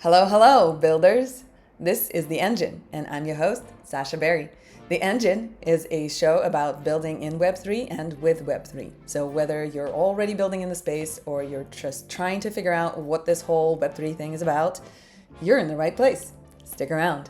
Hello, hello, builders. This is The Engine, and I'm your host, Sasha Berry. The Engine is a show about building in Web3 and with Web3. So whether you're already building in the space or you're just trying to figure out what this whole Web3 thing is about, you're in the right place. Stick around.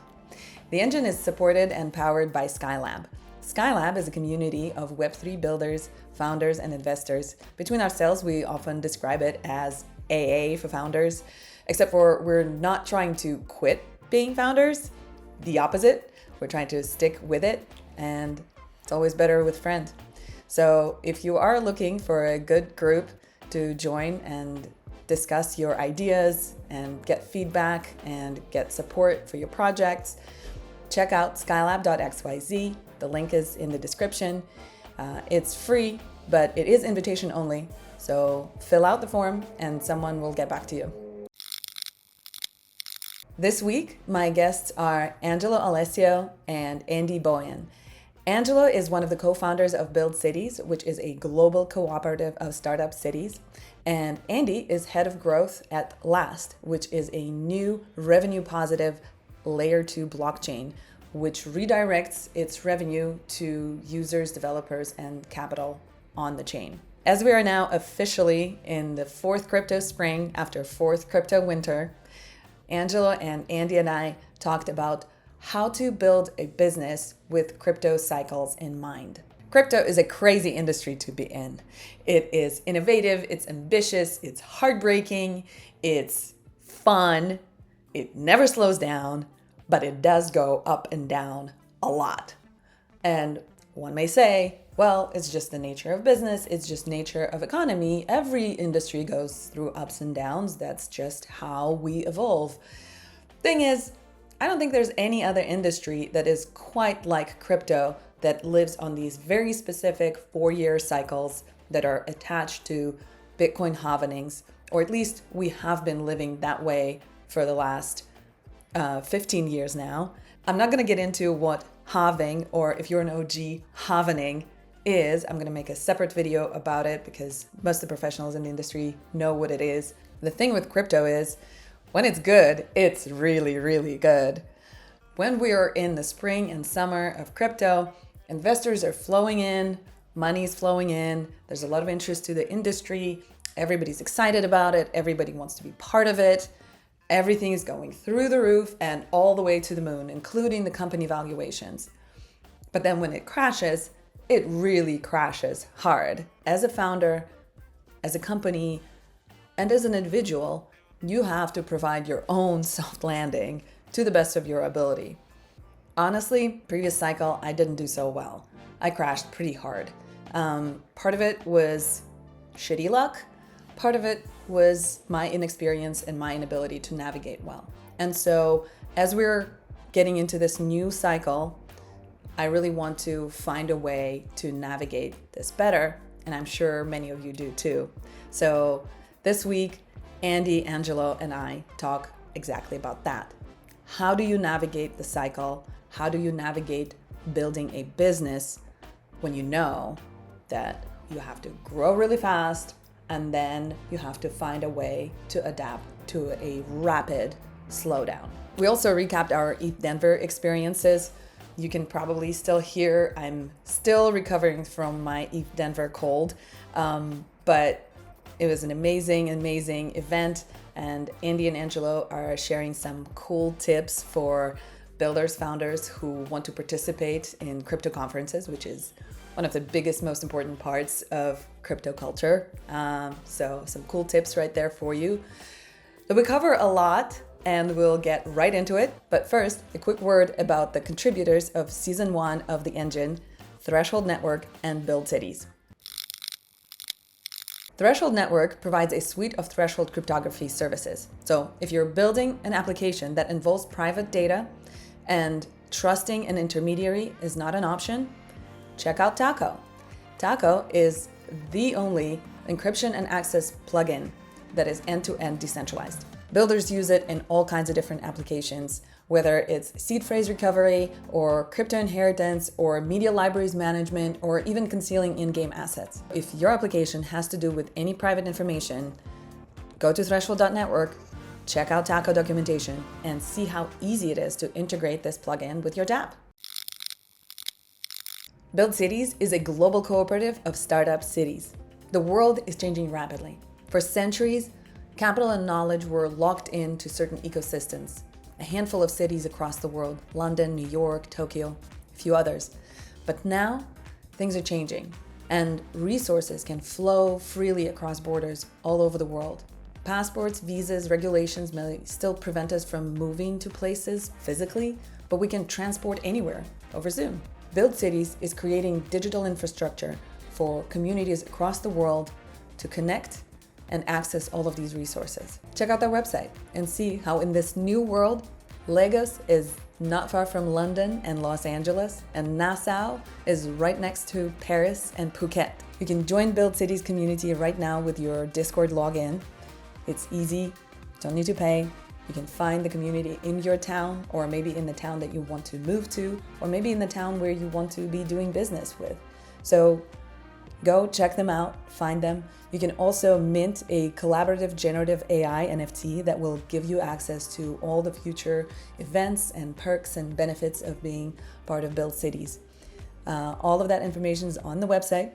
The Engine is supported and powered by Skylab. Skylab is a community of Web3 builders, founders, and investors. Between ourselves, we often describe it as AA for founders, except for we're not trying to quit being founders. The opposite. We're trying to stick with it, and it's always better with friends. So if you are looking for a good group to join and discuss your ideas and get feedback and get support for your projects, check out skylab.xyz. The link is in the description. It's free, but it is invitation only. So fill out the form and someone will get back to you. This week, my guests are Angelo Alessio and Andy Boyan. Angelo is one of the co-founders of Build Cities, which is a global cooperative of startup cities. And Andy is head of growth at Last, which is a new revenue positive layer 2 blockchain, which redirects its revenue to users, developers, and capital on the chain. As we are now officially in the fourth crypto spring after fourth crypto winter, Angelo and Andy and I talked about how to build a business with crypto cycles in mind. Crypto is a crazy industry to be in. It is innovative, it's ambitious, it's heartbreaking, it's fun, it never slows down, but it does go up and down a lot. And one may say, well, it's just the nature of business, it's just nature of economy. Every industry goes through ups and downs. That's just how we evolve. Thing is, I don't think there's any other industry that is quite like crypto that lives on these very specific 4-year cycles that are attached to Bitcoin halvenings, or at least we have been living that way for the last 15 years now. I'm not going to get into what halving, or if you're an OG, halvening is. I'm going to make a separate video about it because most of the professionals in the industry know what it is. The thing with crypto is when it's good, it's really, really good. When we are in the spring and summer of crypto, investors are flowing in, money's flowing in, there's a lot of interest to the industry, everybody's excited about it, everybody wants to be part of it. Everything is going through the roof and all the way to the moon, including the company valuations. But then when it crashes, it really crashes hard. As a founder, as a company, and as an individual, you have to provide your own soft landing to the best of your ability. Honestly, previous cycle, I didn't do so well. I crashed pretty hard. Part of it was shitty luck. Part of it was my inexperience and my inability to navigate well. And so as we're getting into this new cycle, I really want to find a way to navigate this better, and I'm sure many of you do too. So this week, Andy, Angelo, and I talk exactly about that. How do you navigate the cycle? How do you navigate building a business when you know that you have to grow really fast and then you have to find a way to adapt to a rapid slowdown? We also recapped our ETH Denver experiences. You can probably still hear I'm still recovering from my ETH Denver cold, but it was an amazing event, and Andy and Angelo are sharing some cool tips for builders, founders who want to participate in crypto conferences, which is one of the biggest, most important parts of crypto culture. So some cool tips right there for you. So we cover a lot, and we'll get right into it. But first, a quick word about the contributors of Season 1 of The Engine, Threshold Network and Build Cities. Threshold Network provides a suite of threshold cryptography services. So if you're building an application that involves private data and trusting an intermediary is not an option, check out Taco. Taco is the only encryption and access plugin that is end-to-end decentralized. Builders use it in all kinds of different applications, whether it's seed phrase recovery or crypto inheritance or media libraries management or even concealing in-game assets. If your application has to do with any private information, go to threshold.network, Check out Taco documentation and see how easy it is to integrate this plugin with your dApp. Build Cities is a global cooperative of startup cities. The world is changing rapidly. For centuries, capital and knowledge were locked into certain ecosystems. A handful of cities across the world, London, New York, Tokyo, a few others. But now, things are changing, and resources can flow freely across borders all over the world. Passports, visas, regulations may still prevent us from moving to places physically, but we can transport anywhere over Zoom. Build Cities is creating digital infrastructure for communities across the world to connect and access all of these resources. Check out their website and see how in this new world, Lagos is not far from London and Los Angeles, and Nassau is right next to Paris and Phuket. You can join Build Cities community right now with your Discord login. It's easy, don't need to pay. You can find the community in your town, or maybe in the town that you want to move to, or maybe in the town where you want to be doing business with. So go check them out, find them. You can also mint a collaborative generative AI NFT that will give you access to all the future events and perks and benefits of being part of Build Cities. All of that information is on the website.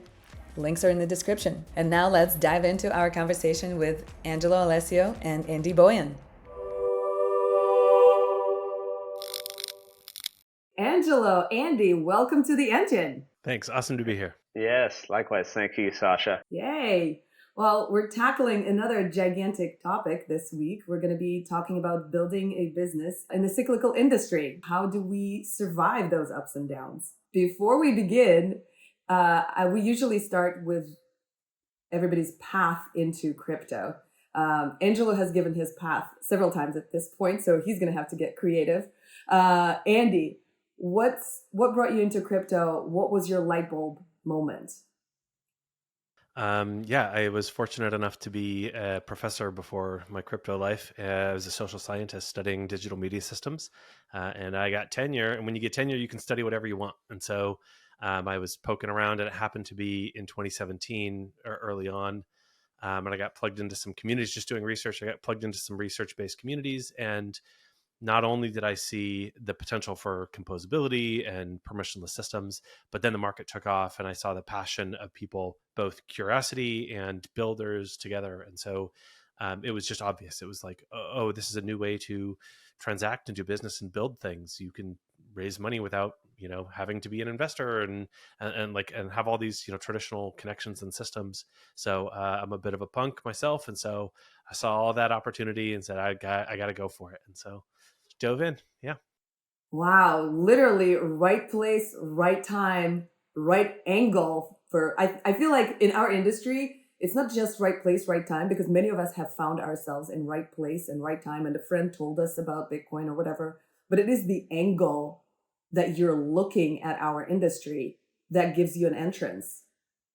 Links are in the description. And now let's dive into our conversation with Angelo Alessio and Andy Boyan. Angelo, Andy, welcome to the engine. Thanks. Awesome to be here. Yes, likewise. Thank you, Sasha. Yay. Well, we're tackling another gigantic topic this week. We're going to be talking about building a business in the cyclical industry. How do we survive those ups and downs? Before we begin, we usually start with everybody's path into crypto. Angelo has given his path several times at this point, so he's going to have to get creative. Andy, what brought you into crypto? What was your light bulb moment? I was fortunate enough to be a professor before my crypto life. I was a social scientist studying digital media systems, and I got tenure. And when you get tenure, you can study whatever you want. And so I was poking around, and it happened to be in 2017 or early on. And I got plugged into some communities just doing research. I got plugged into some research-based communities, and not only did I see the potential for composability and permissionless systems, but then the market took off and I saw the passion of people, both curiosity and builders together. And so it was just obvious. It was like, oh, this is a new way to transact and do business and build things. You can raise money without, having to be an investor and have all these, traditional connections and systems. So I'm a bit of a punk myself. And so I saw all that opportunity and said, I got to go for it. And so dove in. Yeah. Wow. Literally right place, right time, right angle I feel like in our industry, it's not just right place, right time, because many of us have found ourselves in right place and right time. And a friend told us about Bitcoin or whatever, but it is the angle that you're looking at our industry that gives you an entrance,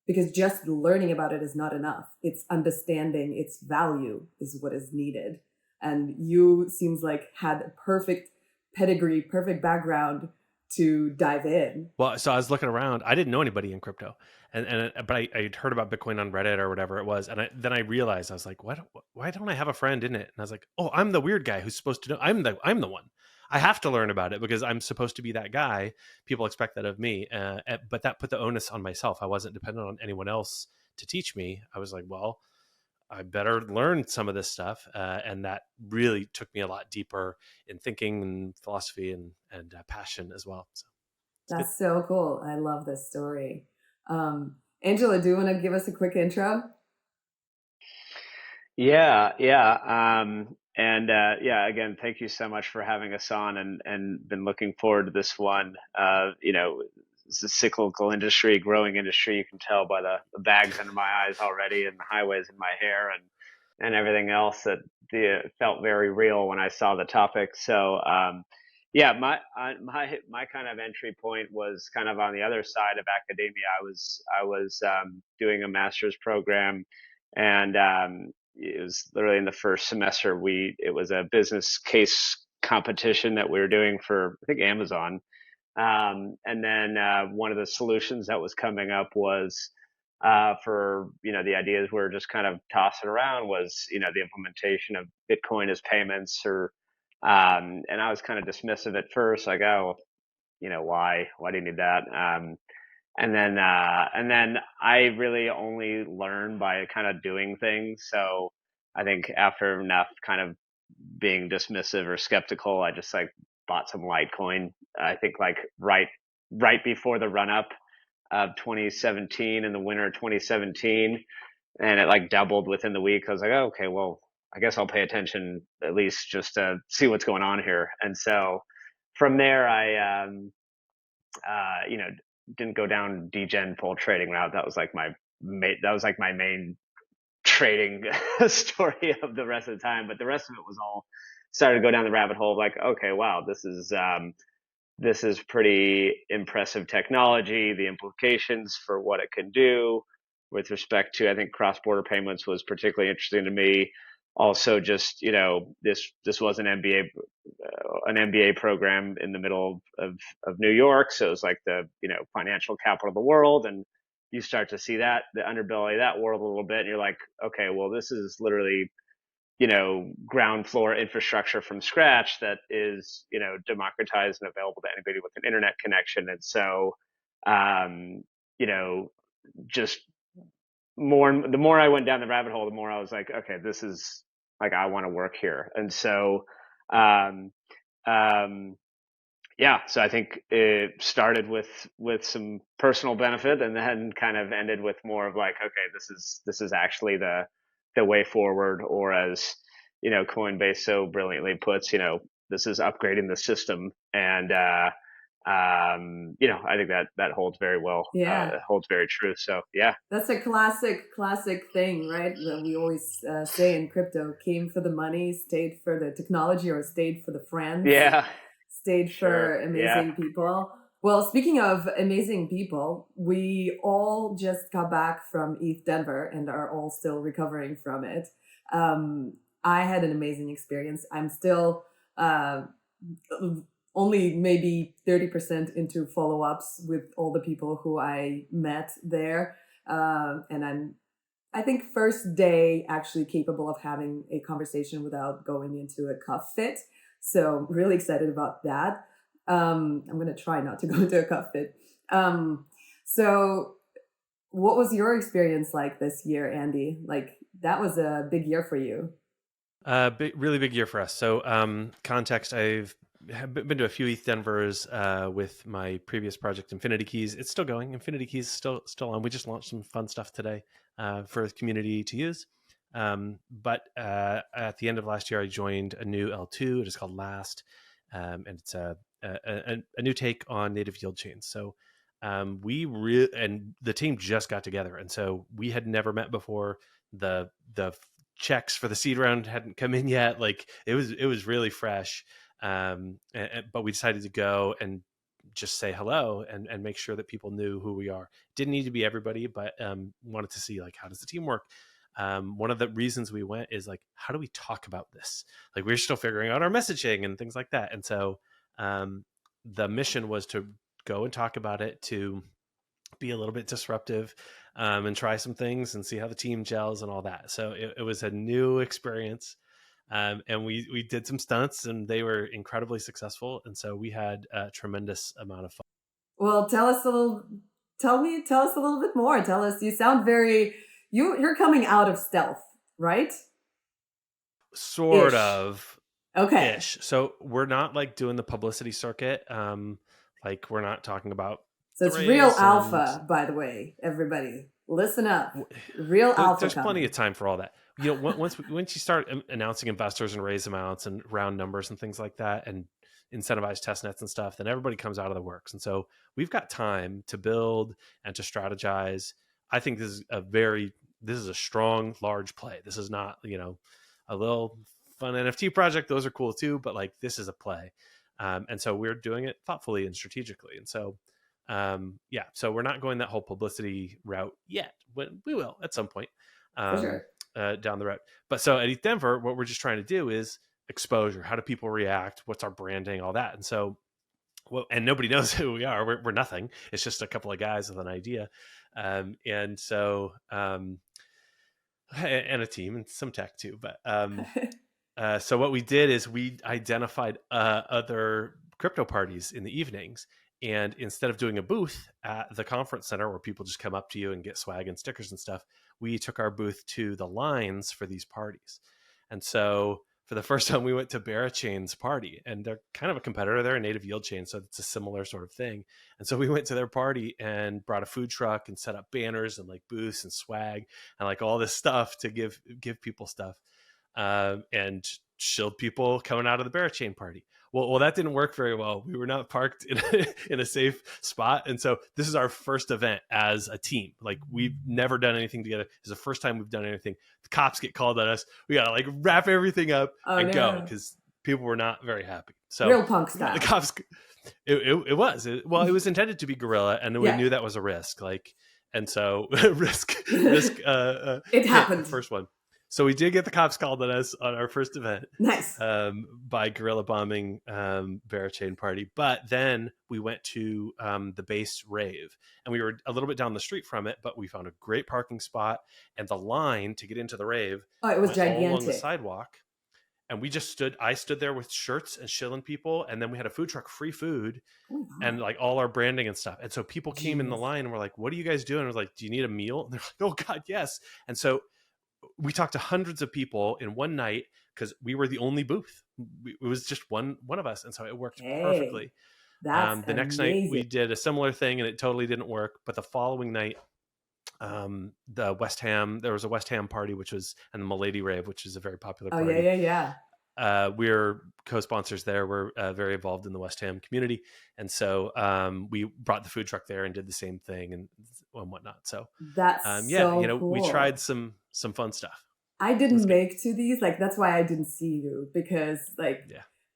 because just learning about it is not enough. It's understanding its value is what is needed. And you seems like had a perfect pedigree, perfect background to dive in. Well, so I was looking around. I didn't know anybody in crypto, but I'd heard about Bitcoin on Reddit or whatever it was, and then I realized I was like, why don't I have a friend in it? And I was like, oh, I'm the weird guy who's supposed to know. I'm the one. I have to learn about it because I'm supposed to be that guy. People expect that of me, but that put the onus on myself. I wasn't dependent on anyone else to teach me. I was like, well, I better learn some of this stuff. And that really took me a lot deeper in thinking and philosophy and passion as well. So that's good. So cool. I love this story. Angela, do you want to give us a quick intro? Yeah. Again, thank you so much for having us on and been looking forward to this one. It's a cyclical industry, growing industry. You can tell by the bags under my eyes already and the highways in my hair and everything else that felt very real when I saw the topic. So, my kind of entry point was kind of on the other side of academia. I was doing a master's program, and it was literally in the first semester. It was a business case competition that we were doing for, I think, Amazon. And then one of the solutions that was coming up was for the ideas we're just kind of tossing around was the implementation of Bitcoin as payments, or and I was kind of dismissive at first, like, oh, why do you need that? And then I really only learn by kind of doing things. So I think after enough kind of being dismissive or skeptical, I just like bought some Litecoin. I think like right before the run up of 2017, in the winter of 2017, and it like doubled within the week. I was like, oh, okay, well, I guess I'll pay attention at least just to see what's going on here. And so from there, I you know, didn't go down degen full trading route. That was like my main trading story of the rest of the time. But the rest of it was all started to go down the rabbit hole of like, okay, wow, this is pretty impressive technology. The implications for what it can do with respect to, I think, cross-border payments was particularly interesting to me. Also, just this was an MBA program in the middle of New York, so it was like the financial capital of the world, and you start to see that the underbelly of that world a little bit, and you're like, okay, well, this is literally ground floor infrastructure from scratch that is, democratized and available to anybody with an internet connection. And so, um, you know, just the more I went down the rabbit hole, the more I was like, okay, this is like, I want to work here. And so, um, um, yeah, so I think it started with some personal benefit, and then kind of ended with more of like, okay, this is actually the way forward, or as Coinbase so brilliantly puts, this is upgrading the system, and I think that holds very well, Yeah. holds very true. So yeah, That's a classic thing, right? That we always say in crypto: came for the money, stayed for the technology, or stayed for the friends, yeah, stayed sure, for amazing people. Well, speaking of amazing people, we all just got back from ETH Denver and are all still recovering from it. I had an amazing experience. I'm still only maybe 30% into follow-ups with all the people who I met there. And I think first day actually capable of having a conversation without going into a cuff fit. So really excited about that. I'm going to try not to go into a cuff fit. So what was your experience like this year, Andy? Like, that was a big year for you. Really big year for us. So context, I've been to a few ETH Denvers with my previous project, Infinity Keys. It's still going. Infinity Keys is still on. We just launched some fun stuff today for the community to use. But at the end of last year, I joined a new L2. It is called Last, and it's a new take on native yield chains. So and the team just got together, and so we had never met before. The checks for the seed round hadn't come in yet. Like it was really fresh. But we decided to go and just say hello and make sure that people knew who we are. Didn't need to be everybody, but wanted to see like, how does the team work? One of the reasons we went is like, how do we talk about this? Like we're still figuring out our messaging and things like that. And so the mission was to go and talk about it, to be a little bit disruptive, and try some things and see how the team gels and all that. So it was a new experience. And we did some stunts, and they were incredibly successful. And so we had a tremendous amount of fun. Well, tell us a little bit more. Tell us, you sound very, you're coming out of stealth, right? Sort Ish. of. Okay. Ish. So we're not like doing the publicity circuit. Like we're not talking about. So it's real alpha, by the way, everybody. Listen up. Real alpha. There's plenty of time for all that. Once you start announcing investors and raise amounts and round numbers and things like that, and incentivize test nets and stuff, then everybody comes out of the works. And so we've got time to build and to strategize. I think this is a strong, large play. This is not, a little fun NFT project. Those are cool too, but like this is a play. And so we're doing it thoughtfully and strategically. And so so we're not going that whole publicity route yet, but we will at some point For sure. down the road. But so at ETH Denver, what we're just trying to do is exposure. How do people react? What's our branding? All that. And so, and nobody knows who we are. We're nothing. It's just a couple of guys with an idea. And so, and a team and some tech too. But so what we did is we identified other crypto parties in the evenings. And instead of doing a booth at the conference center where people just come up to you and get swag and stickers and stuff, we took our booth to the lines for these parties. And so for the first time, we went to Barachain's party, and they're kind of a competitor. They're a native yield chain, so it's a similar sort of thing. And so we went to their party and brought a food truck and set up banners and like booths and swag and like all this stuff to give people stuff, and shield people coming out of the Barachain party. Well, that didn't work very well. We were not parked in a safe spot. And so this is our first event as a team. Like, we've never done anything together. It's the first time we've done anything. The cops get called on us. We got to like wrap everything up and go, because people were not very happy. So real punk style. The cops, it was intended to be guerrilla, and we knew that was a risk. Like, and so risk. It happened. First one. So we did get the cops called on us on our first event. Nice. By guerrilla bombing Barachain party. But then we went to the base rave, and we were a little bit down the street from it, but we found a great parking spot, and the line to get into the rave it was gigantic. all along the sidewalk. And we just I stood there with shirts and shilling people. And then we had a food truck, free food, and like all our branding and stuff. And so people came in the line and were like, "What are you guys doing?" I was like, "Do you need a meal?" And they're like, "Oh God, yes." And so we talked to hundreds of people in one night because we were the only booth. It was just one of us. And so it worked perfectly. That's the next amazing. night we did a similar thing, and it totally didn't work. But the following night, there was a West Ham party, and the Milady Rave, which is a very popular party. We're co-sponsors there. We're very involved in the West Ham community. And so we brought the food truck there and did the same thing and whatnot. So that's so cool. We tried some fun stuff. I didn't make to these. Like, that's why I didn't see you, because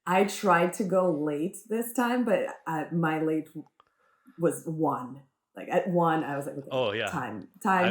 I tried to go late this time, but my late was 1. Like at 1, I was like, okay, time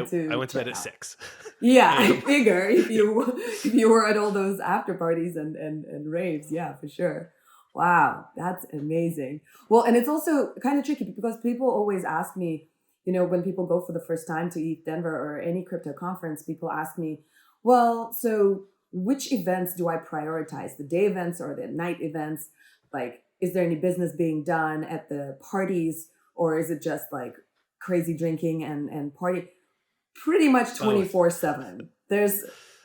to. I went to bed at 6. Yeah, I figure if you were at all those after parties and raves, yeah, for sure. Wow, that's amazing. Well, and it's also kind of tricky because people always ask me, when people go for the first time to ETH Denver or any crypto conference, people ask me, well, so which events do I prioritize, the day events or the night events? Like, is there any business being done at the parties, or is it just like crazy drinking and party? Pretty much 24/7.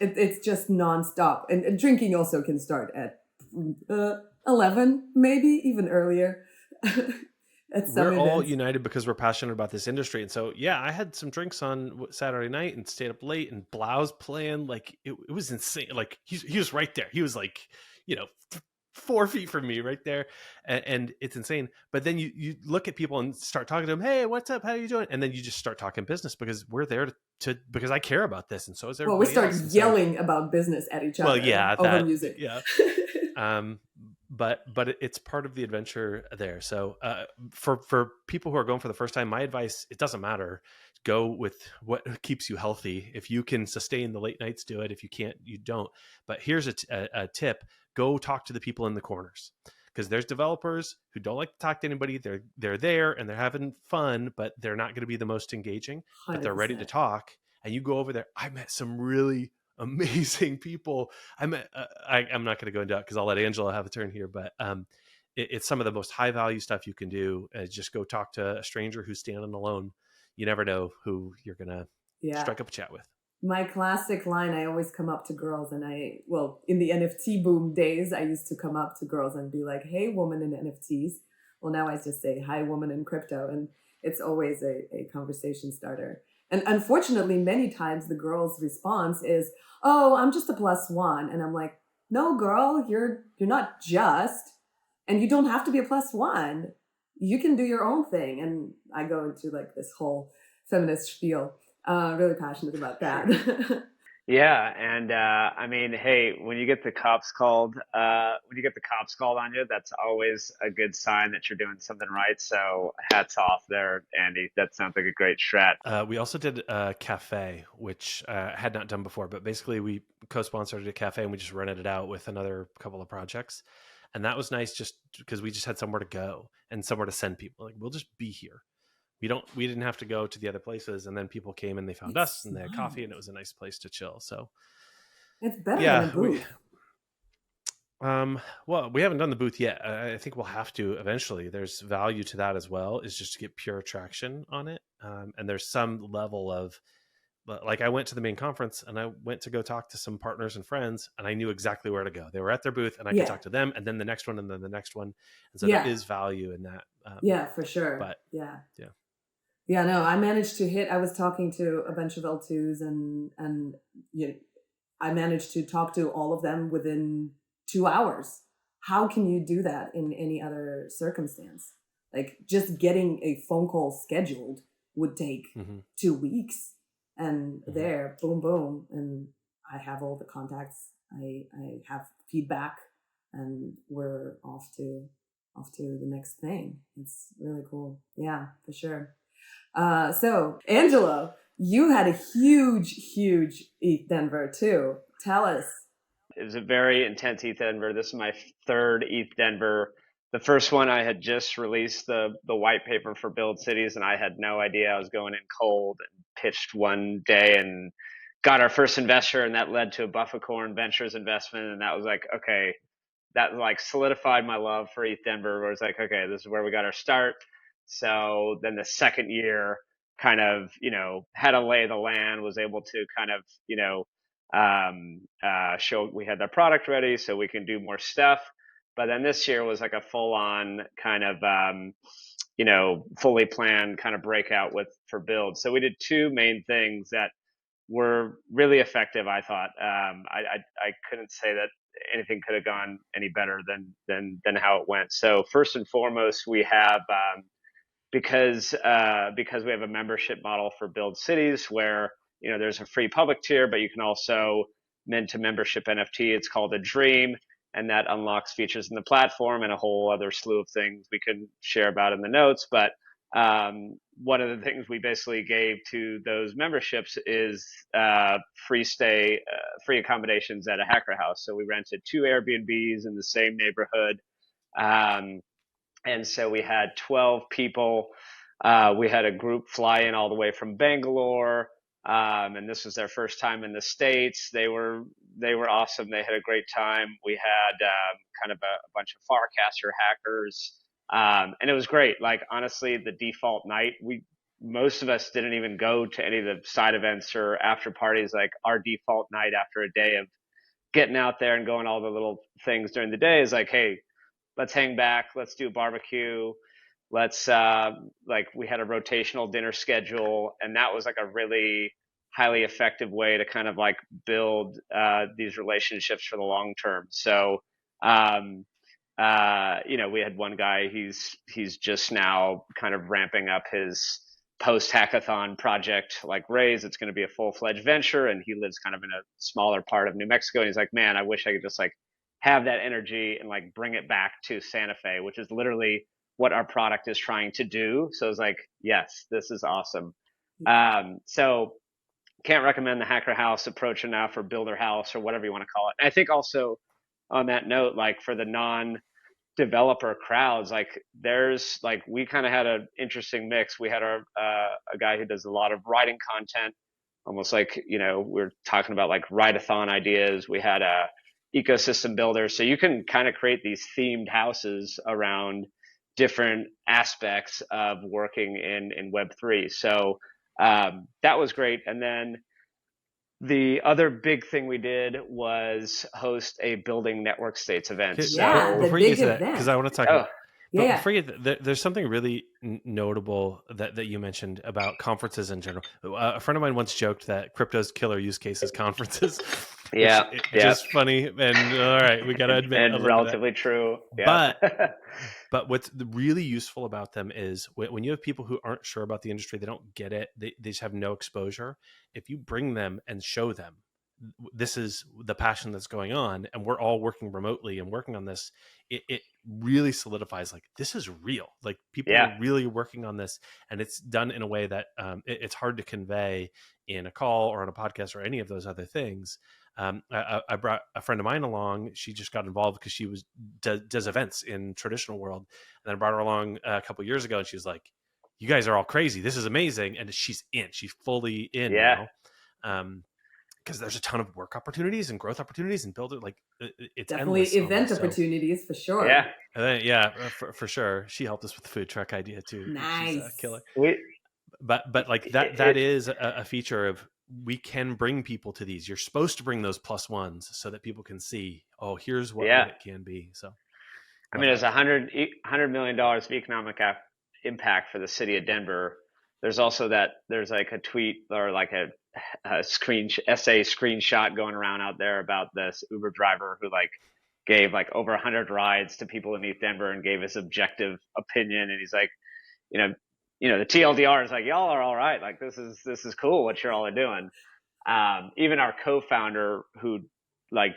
It's just nonstop, and drinking also can start at 11, maybe even earlier. We're all united because we're passionate about this industry, and so I had some drinks on Saturday night and stayed up late, and Blau's playing. Like it was insane. Like he was right there. He was like 4 feet from me right there, and it's insane. But then you look at people and start talking to them. Hey, what's up? How are you doing? And then you just start talking business because we're there to because I care about this, and so is everybody. Well, we start yelling about business at each other. Over music. Yeah. But it's part of the adventure there. So for people who are going for the first time, my advice, it doesn't matter. Go with what keeps you healthy. If you can sustain the late nights, do it. If you can't, you don't. But here's a tip. Go talk to the people in the corners, because there's developers who don't like to talk to anybody. They're there and they're having fun, but they're not going to be the most engaging, 100%. But they're ready to talk. And you go over there. I met some really amazing people. I'm not going to go into it because I'll let Angelo have a turn here, but it's some of the most high value stuff you can do. Just go talk to a stranger who's standing alone. You never know who you're going to strike up a chat with. My classic line, I always come up to girls, and in the NFT boom days, I used to come up to girls and be like, hey, woman in NFTs. Well, now I just say, hi, woman in crypto. And it's always a conversation starter. And unfortunately, many times the girl's response is, oh, I'm just a +1. And I'm like, no, girl, you're not just, and you don't have to be a +1. You can do your own thing. And I go into like this whole feminist spiel. Really passionate about that. Yeah, and I mean, hey, when you get the cops called on you, that's always a good sign that you're doing something right. So hats off there, Andy. That sounds like a great strat. We also did a cafe, which I had not done before, but basically we co-sponsored a cafe and we just rented it out with another couple of projects. And that was nice just because we just had somewhere to go and somewhere to send people. Like, we'll just be here. we didn't have to go to the other places, and then people came and they found us and they had coffee, and it was a nice place to chill. So It's better than a yeah, booth. well, we haven't done the booth yet. I think we'll have to eventually. There's value to that as well, is just to get pure traction on it. And there's some level of, like, I went to the main conference and I went to go talk to some partners and friends, and I knew exactly where to go. They were at their booth and I could talk to them, and then the next one, and then the next one. And so there is value in that. Yeah, for sure. But yeah. Yeah, no, I managed to hit, I was talking to a bunch of L2s and I managed to talk to all of them within 2 hours. How can you do that in any other circumstance? Like, just getting a phone call scheduled would take 2 weeks, and there, boom, boom. And I have all the contacts. I have feedback, and we're off to the next thing. It's really cool. Yeah, for sure. So Angelo, you had a huge ETH Denver too. Tell us. It was a very intense ETH Denver. This is my third ETH Denver. The first one, I had just released the white paper for Build Cities, and I had no idea. I was going in cold and pitched one day and got our first investor, and that led to a Bufficorn Ventures investment. And that was like, okay, that like solidified my love for ETH Denver, where it's like, okay, this is where we got our start. So then the second year kind of, had to lay the land, was able to kind of, show we had the product ready so we can do more stuff. But then this year was like a full on kind of, fully planned kind of breakout for Build. So we did two main things that were really effective, I thought. I couldn't say that anything could have gone any better than how it went. So first and foremost, we have because we have a membership model for Build Cities, where there's a free public tier, but you can also mint a membership NFT. It's called a Dream, and that unlocks features in the platform and a whole other slew of things we can share about in the notes. But one of the things we basically gave to those memberships is free stay, free accommodations at a hacker house. So we rented 2 Airbnbs in the same neighborhood. And so we had 12 people. We had a group fly in all the way from Bangalore. And this was their first time in the States. They were awesome. They had a great time. We had kind of a bunch of Farcaster hackers. And it was great. Like, honestly, the default night, most of us didn't even go to any of the side events or after parties. Like, our default night after a day of getting out there and going all the little things during the day is like, hey, let's hang back. Let's do a barbecue. Let's we had a rotational dinner schedule, and that was like a really highly effective way to kind of like build these relationships for the long term. So we had one guy, he's just now kind of ramping up his post hackathon project, like Raise. It's going to be a full-fledged venture, and he lives kind of in a smaller part of New Mexico. And he's like, man, I wish I could just like have that energy and like bring it back to Santa Fe, which is literally what our product is trying to do. So it's like, yes, this is awesome. So can't recommend the Hacker House approach enough, or Builder House, or whatever you want to call it. And I think also on that note, like for the non-developer crowds, like there's like, we kind of had an interesting mix. We had a guy who does a lot of writing content, almost like, we're talking about like write-a-thon ideas. We had a ecosystem builder. So you can kind of create these themed houses around different aspects of working in Web3. So that was great. And then the other big thing we did was host a Building Network States event. Yeah, before you get to that, because I want to talk about, but yeah. before you get that, there's something really notable that you mentioned about conferences in general. A friend of mine once joked that crypto's killer use case is conferences. Yeah, just funny, and all right, we got to admit, and relatively true. Yeah. But what's really useful about them is when you have people who aren't sure about the industry, they don't get it, they just have no exposure. If you bring them and show them this is the passion that's going on, and we're all working remotely and working on this, it really solidifies like this is real. Like people are really working on this, and it's done in a way that it's hard to convey in a call or on a podcast or any of those other things. I brought a friend of mine along. She just got involved because she does events in traditional world, and then I brought her along a couple of years ago, and she was like, you guys are all crazy. This is amazing. And she's fully in Yeah. now. Because there's a ton of work opportunities and growth opportunities and build it, like it's Definitely endless event almost. opportunities for sure. Yeah. For sure. She helped us with the food truck idea too. She's a Nice. killer. We, But like that is a feature of, we can bring people to these. You're supposed to bring those plus ones so that people can see, oh, here's what it can be. So I mean, there's $100 million of economic impact for the city of Denver. There's also there's like a tweet or like a essay screenshot going around out there about this Uber driver who like gave like over 100 rides to people in East Denver and gave his objective opinion. And he's like, you know, the TLDR is like, y'all are all right. Like this is cool what you're all doing. Even our co-founder who like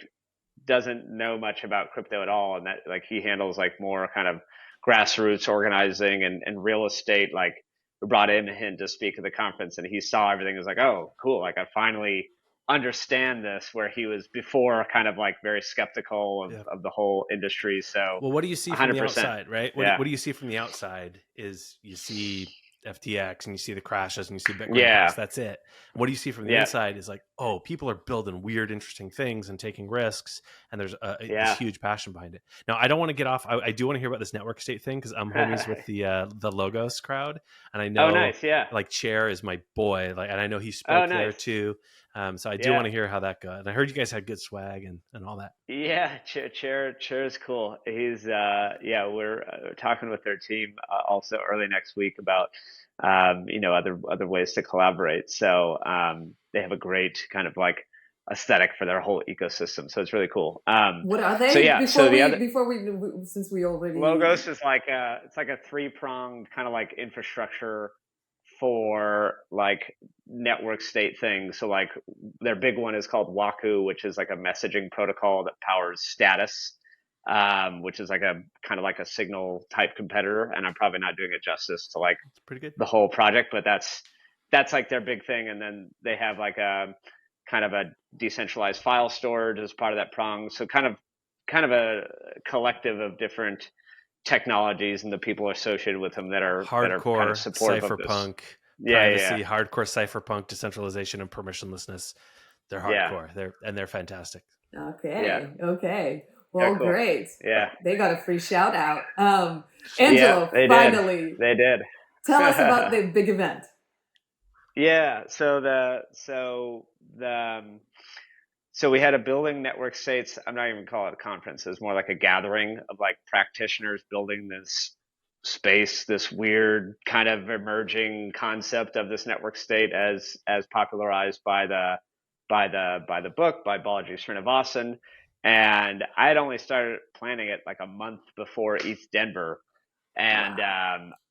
doesn't know much about crypto at all, and that like he handles like more kind of grassroots organizing and real estate. Like we brought him to speak at the conference, and he saw everything. He was like, oh, cool! Like I finally understand this, where he was before kind of like very skeptical of the whole industry. So, well, what do you see 100%. from the outside, right? Yeah. What do you see from the outside is you see FTX and you see the crashes and you see Bitcoin crash. That's it. What do you see from the inside is like, oh, people are building weird, interesting things and taking risks, and there's this huge passion behind it. Now, I don't want to get off. I do want to hear about this network state thing because I'm homies with the Logos crowd, and I know, like Chair is my boy, like, and I know he spoke there too. So I do want to hear how that goes. And I heard you guys had good swag and all that. Yeah, Chair is cool. He's we're talking with their team also early next week about other ways to collaborate. So they have a great kind of like aesthetic for their whole ecosystem. So it's really cool. What are they? Before we since we already Logos is like it's like a 3-pronged kind of like infrastructure for like network state things. So like their big one is called Waku, which is like a messaging protocol that powers Status, which is like a kind of like a Signal type competitor. And I'm probably not doing it justice to like pretty good. the whole project, but that's like their big thing. And then they have like a kind of a decentralized file storage as part of that prong. So kind of a collective of different technologies and the people associated with them that are hardcore kind of supportive cypherpunk, of this. Privacy, hardcore cypherpunk, decentralization, and permissionlessness. They're hardcore. They're fantastic. Okay. Well, cool. Great. Yeah. They got a free shout out. Angelo, finally. They did. Tell us about the big event. Yeah. So we had a building network states. I'm not even calling it a conference. It's more like a gathering of like practitioners building this space, this weird kind of emerging concept of this network state as popularized by the book by Balaji Srinivasan. And I had only started planning it like a month before East Denver. And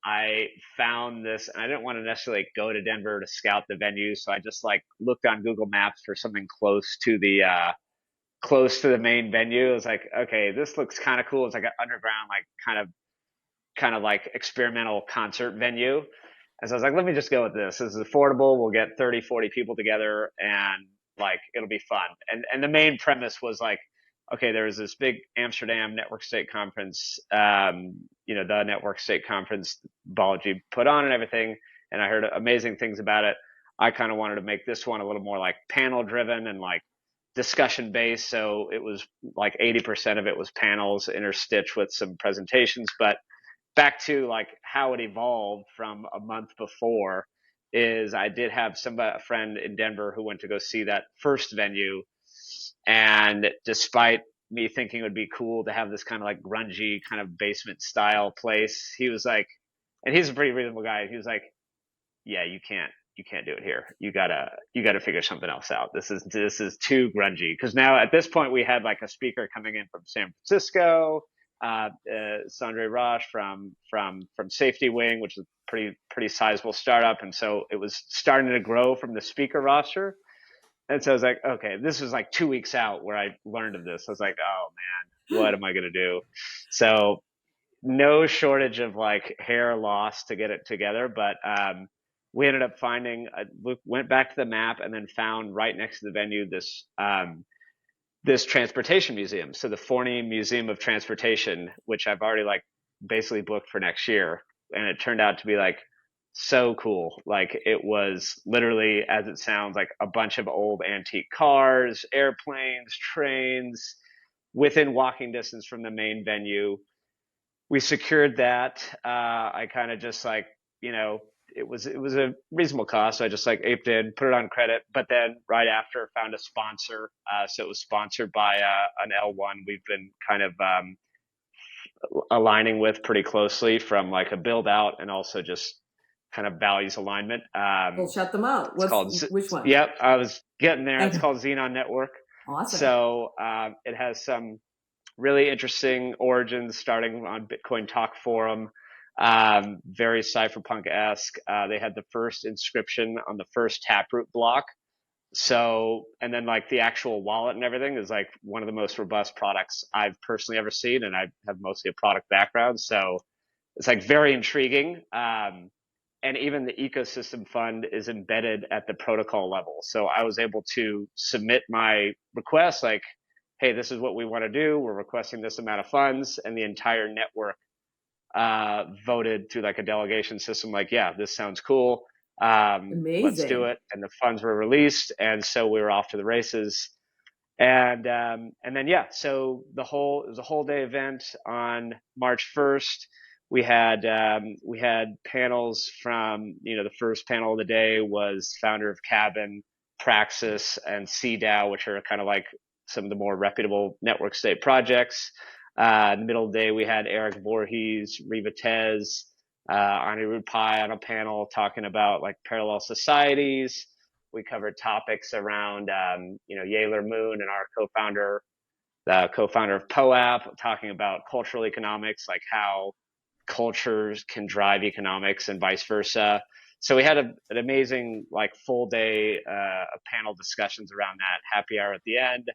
I found this, and I didn't want to necessarily go to Denver to scout the venue, so I just like looked on Google Maps for something close to the main venue. It was like, okay, this looks kind of cool. It's like an underground, like kind of like experimental concert venue. And so I was like, let me just go with this. This is affordable. We'll get 30, 40 people together, and like it'll be fun. And the main premise was like, okay, there was this big Amsterdam Network State Conference, the Network State Conference Balaji put on and everything, and I heard amazing things about it. I kind of wanted to make this one a little more like panel driven and like discussion based. So it was like 80% of it was panels interstitched with some presentations. But back to like how it evolved from a month before is I did have a friend in Denver who went to go see that first venue. And despite me thinking it would be cool to have this kind of like grungy kind of basement style place, he was like, and he's a pretty reasonable guy. He was like, yeah, you can't do it here. You gotta figure something else out. This is too grungy. Cause now at this point we had like a speaker coming in from San Francisco, Sanjay Raj from Safety Wing, which is a pretty sizable startup. And so it was starting to grow from the speaker roster. And so I was like, okay, this was like 2 weeks out where I learned of this. I was like, oh man, what am I going to do? So no shortage of like hair loss to get it together. But we ended up went back to the map and then found right next to the venue this transportation museum. So the Forney Museum of Transportation, which I've already like basically booked for next year. And it turned out to be like so cool. Like it was literally, as it sounds, like a bunch of old antique cars, airplanes, trains within walking distance from the main venue. We secured that. I kind of just like, you know, it was a reasonable cost. So I just like aped in, put it on credit, but then right after found a sponsor. So it was sponsored by an L1 we've been kind of aligning with pretty closely from like a build out and also just kind of values alignment. We'll shut them out. It's called, Which one? yep, I was getting there. It's Okay. called Xenon Network. Awesome. So it has some really interesting origins starting on Bitcoin Talk Forum, very cypherpunk-esque. They had the first inscription on the first Taproot block. So, and then like the actual wallet and everything is like one of the most robust products I've personally ever seen. And I have mostly a product background. So it's like very intriguing. And even the ecosystem fund is embedded at the protocol level. So I was able to submit my request like, hey, this is what we want to do. We're requesting this amount of funds. And the entire network voted through like a delegation system like, yeah, this sounds cool. Let's do it. And the funds were released. And so we were off to the races. And then, yeah, so it was a whole day event on March 1st. We had panels from, you know, the first panel of the day was founder of Cabin, Praxis, and CDAO, which are kind of like some of the more reputable network state projects. In the middle of the day, we had Eric Voorhees, Riva Tez, Anirudh Pai on a panel talking about like parallel societies. We covered topics around, you know, Yaler Moon and our co-founder, the co-founder of POAP, talking about cultural economics, like how cultures can drive economics and vice versa. So we had an amazing like full day of panel discussions around that, happy hour at the end.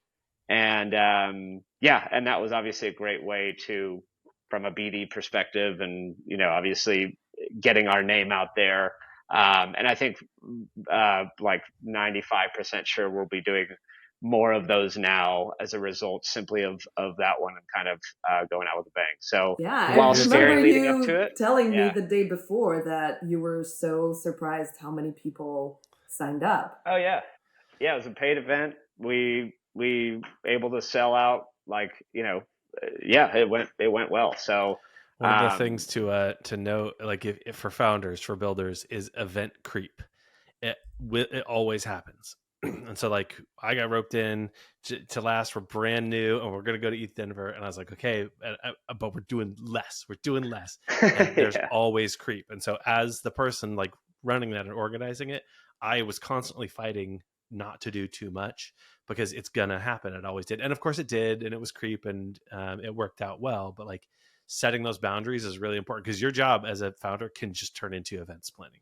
And yeah, and that was obviously a great way to, from a BD perspective and, you know, obviously getting our name out there. And I think like 95% sure we'll be doing more of those now as a result simply of that one and kind of going out with a bang. So yeah, while I scary remember leading up to you it, telling me yeah. the day before that you were so surprised how many people signed up. Oh yeah. Yeah, it was a paid event. We able to sell out like, you know, yeah, it went well. So one of the things to note, like if for founders, for builders, is event creep. It always happens. And so like I got roped in to last. We're brand new and we're going to go to ETH Denver. And I was like, okay, but we're doing less. And there's yeah. always creep. And so as the person like running that and organizing it, I was constantly fighting not to do too much because it's going to happen. It always did. And of course it did. And it was creep and it worked out well. But like setting those boundaries is really important because your job as a founder can just turn into events planning.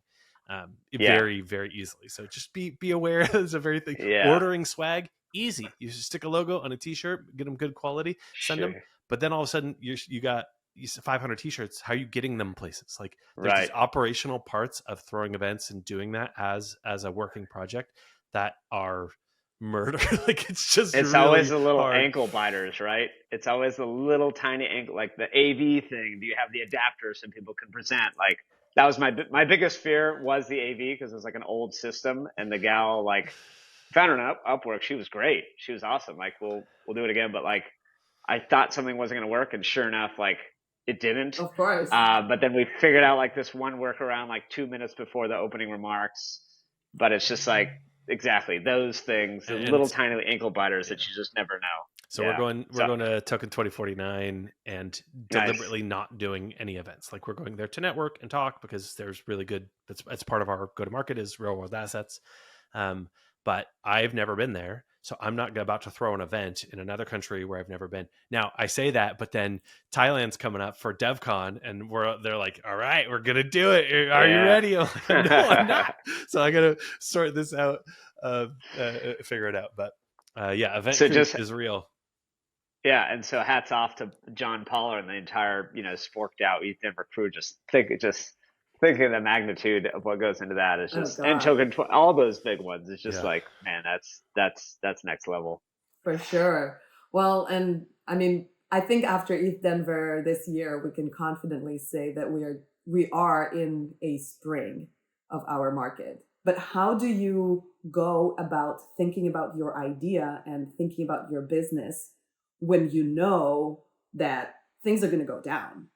Very, very easily. So just be aware. It's a very thing. Yeah. Ordering swag, easy. You just stick a logo on a t-shirt, get them good quality, send them. But then all of a sudden you got 500 t-shirts. How are you getting them places? Like there's these operational parts of throwing events and doing that as a working project that are murder. Like it's really always the little hard. ankle biters, right? It's always the little tiny ankle, like the AV thing. Do you have the adapter so people can present? Like that was my biggest fear was the AV because it was like an old system, and the gal like found her on Upwork. She was great. She was awesome. Like we'll do it again, but like I thought something wasn't going to work, and sure enough, like it didn't. Of course. But then we figured out like this one workaround like 2 minutes before the opening remarks. But it's just like exactly those things, the little tiny ankle biters that you just never know. So we're going to Token 2049 and deliberately not doing any events. Like we're going there to network and talk because there's really good. That's part of our go to market is real world assets. But I've never been there, so I'm not about to throw an event in another country where I've never been. Now I say that, but then Thailand's coming up for DevCon, and they're like, "All right, we're gonna do it. Are you ready?" I'm like, "No, I'm not." So I gotta sort this out, figure it out. But yeah, event creep is real. Yeah, and so hats off to John Pollard and the entire, you know, sporked out ETH Denver crew. Just thinking of the magnitude of what goes into that is just, and Token, all those big ones. It's just like, man, that's next level. For sure. Well, and I mean, I think after ETH Denver this year, we can confidently say that we are in a spring. of our market. But how do you go about thinking about your idea and thinking about your business when you know that things are going to go down?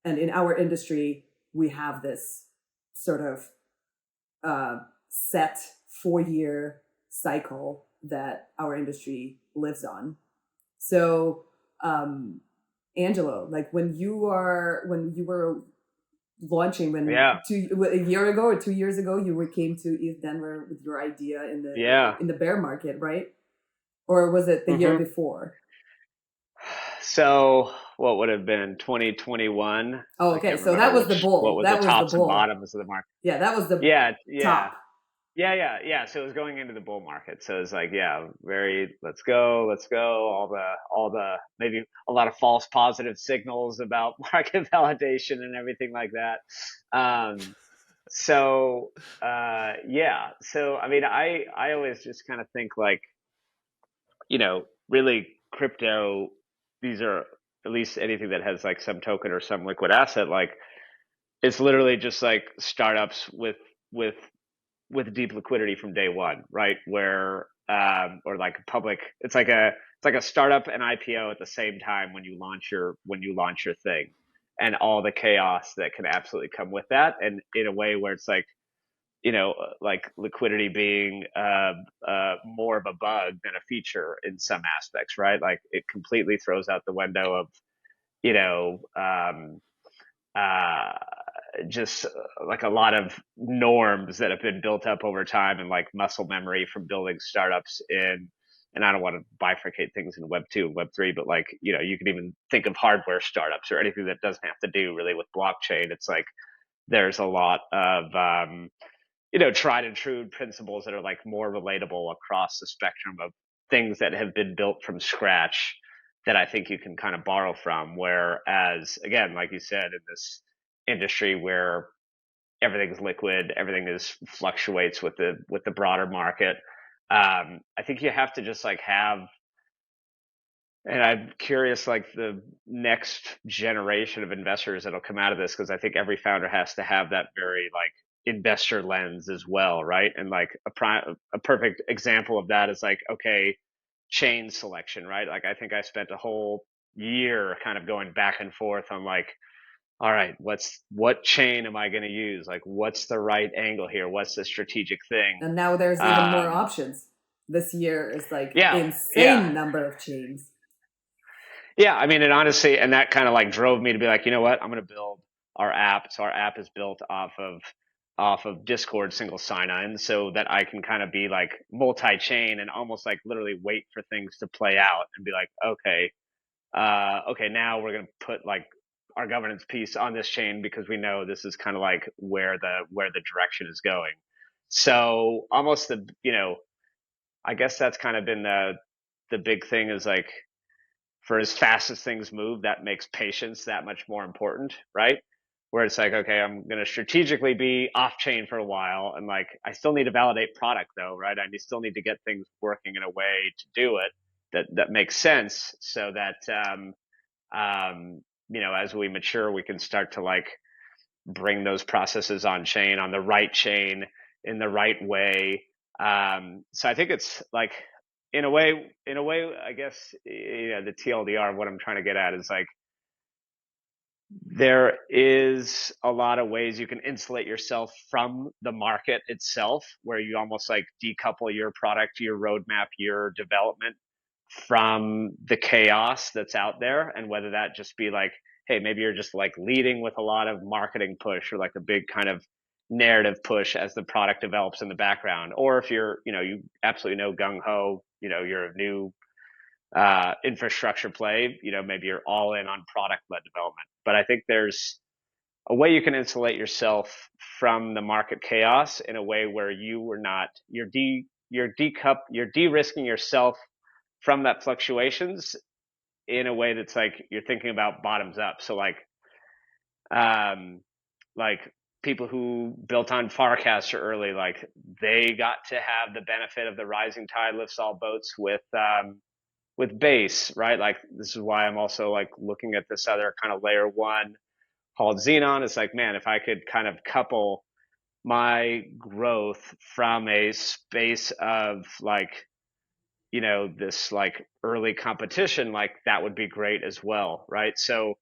And in our industry, we have this sort of set 4-year cycle that our industry lives on. So, Angelo, like when you were launching, a year ago or 2 years ago, you came to East Denver with your idea in the bear market, right? Or was it the year before? So what would have been 2021? Oh, okay. So that was the bull. What was that the was tops the bull. and bottoms of the market? Yeah, that was the top. Yeah. So it was going into the bull market. So it was like, let's go. All the maybe a lot of false positive signals about market validation and everything like that. So I mean, I always just kind of think like, really crypto. These are at least anything that has like some token or some liquid asset. Like it's literally just like startups with with deep liquidity from day one, right? Where or like a public, it's like a startup and IPO at the same time when you launch your thing, and all the chaos that can absolutely come with that, and in a way where it's like like liquidity being more of a bug than a feature in some aspects, right? Like it completely throws out the window of you know uh, just like a lot of norms that have been built up over time and like muscle memory from building startups in. And I don't want to bifurcate things in Web 2 and Web 3, but like, you can even think of hardware startups or anything that doesn't have to do really with blockchain. It's like there's a lot of, tried and true principles that are like more relatable across the spectrum of things that have been built from scratch that I think you can kind of borrow from. Whereas, again, like you said, in this industry where everything's liquid, everything is fluctuates with the broader market. I think you have to just like have, and I'm curious, like the next generation of investors that'll come out of this, because I think every founder has to have that very like investor lens as well, right? And like a perfect example of that is like, okay, chain selection, right? Like I think I spent a whole year kind of going back and forth on like, all right, what chain am I going to use? Like, what's the right angle here? What's the strategic thing? And now there's even more options. This year is like insane number of chains. Yeah, I mean, and honestly, and that kind of like drove me to be like, you know what, I'm going to build our app. So our app is built off of Discord single sign-on, so that I can kind of be like multi-chain and almost like literally wait for things to play out and be like, okay, now we're going to put like our governance piece on this chain because we know this is kind of like where the direction is going. So almost I guess that's kind of been the big thing is like, for as fast as things move, that makes patience that much more important, right? Where it's like, okay, I'm going to strategically be off chain for a while. And like, I still need to validate product though, right? I still need to get things working in a way to do it that makes sense, so that, as we mature, we can start to like bring those processes on the right chain in the right way. So I think it's like, in a way, I guess, the TLDR of what I'm trying to get at is like, there is a lot of ways you can insulate yourself from the market itself, where you almost like decouple your product, your roadmap, your development from the chaos that's out there. And whether that just be like, hey, maybe you're just like leading with a lot of marketing push or like a big kind of narrative push as the product develops in the background. Or if you're, you absolutely know gung ho, you're a new infrastructure play, maybe you're all in on product led development. But I think there's a way you can insulate yourself from the market chaos in a way where you're de-risking yourself from that fluctuations in a way that's like you're thinking about bottoms up. So like people who built on Farcaster early, like they got to have the benefit of the rising tide lifts all boats with base, right? Like this is why I'm also like looking at this other kind of layer one called Xenon. It's like, man, if I could kind of couple my growth from a space of like, this like early competition, like that would be great as well, right? So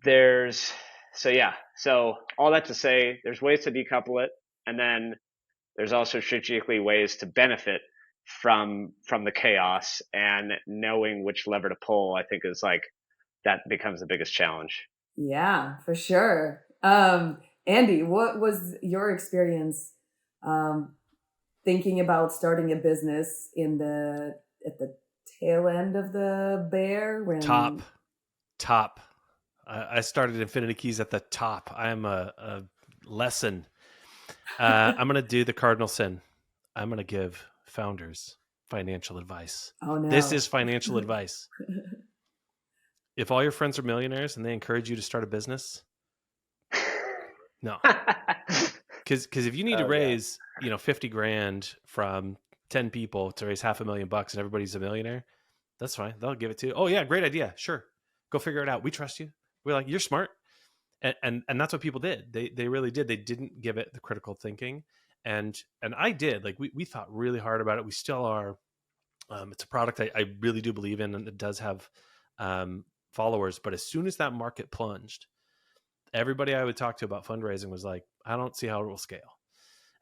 there's, so yeah, so all that to say, there's ways to decouple it, and then there's also strategically ways to benefit from the chaos, and knowing which lever to pull, I think is like, that becomes the biggest challenge. Yeah, for sure. Andy, what was your experience um, thinking about starting a business in the at the tail end of the bear Top, when top. I started Infinity Keys at the top. I am a lesson. I'm going to do the cardinal sin. I'm going to give founders financial advice. oh This no. is financial advice. If all your friends are millionaires and they encourage you to start a business, no. Because if you need to Oh god. raise 50 grand from 10 people to raise $500,000 and everybody's a millionaire, that's fine. They'll give it to you. Oh yeah, great idea. Sure, go figure it out. We trust you. We're like, you're smart. And that's what people did. They really did. They didn't give it the critical thinking, and I did. Like we thought really hard about it. We still are. It's a product I really do believe in, and it does have followers. But as soon as that market plunged, everybody I would talk to about fundraising was like, I don't see how it will scale.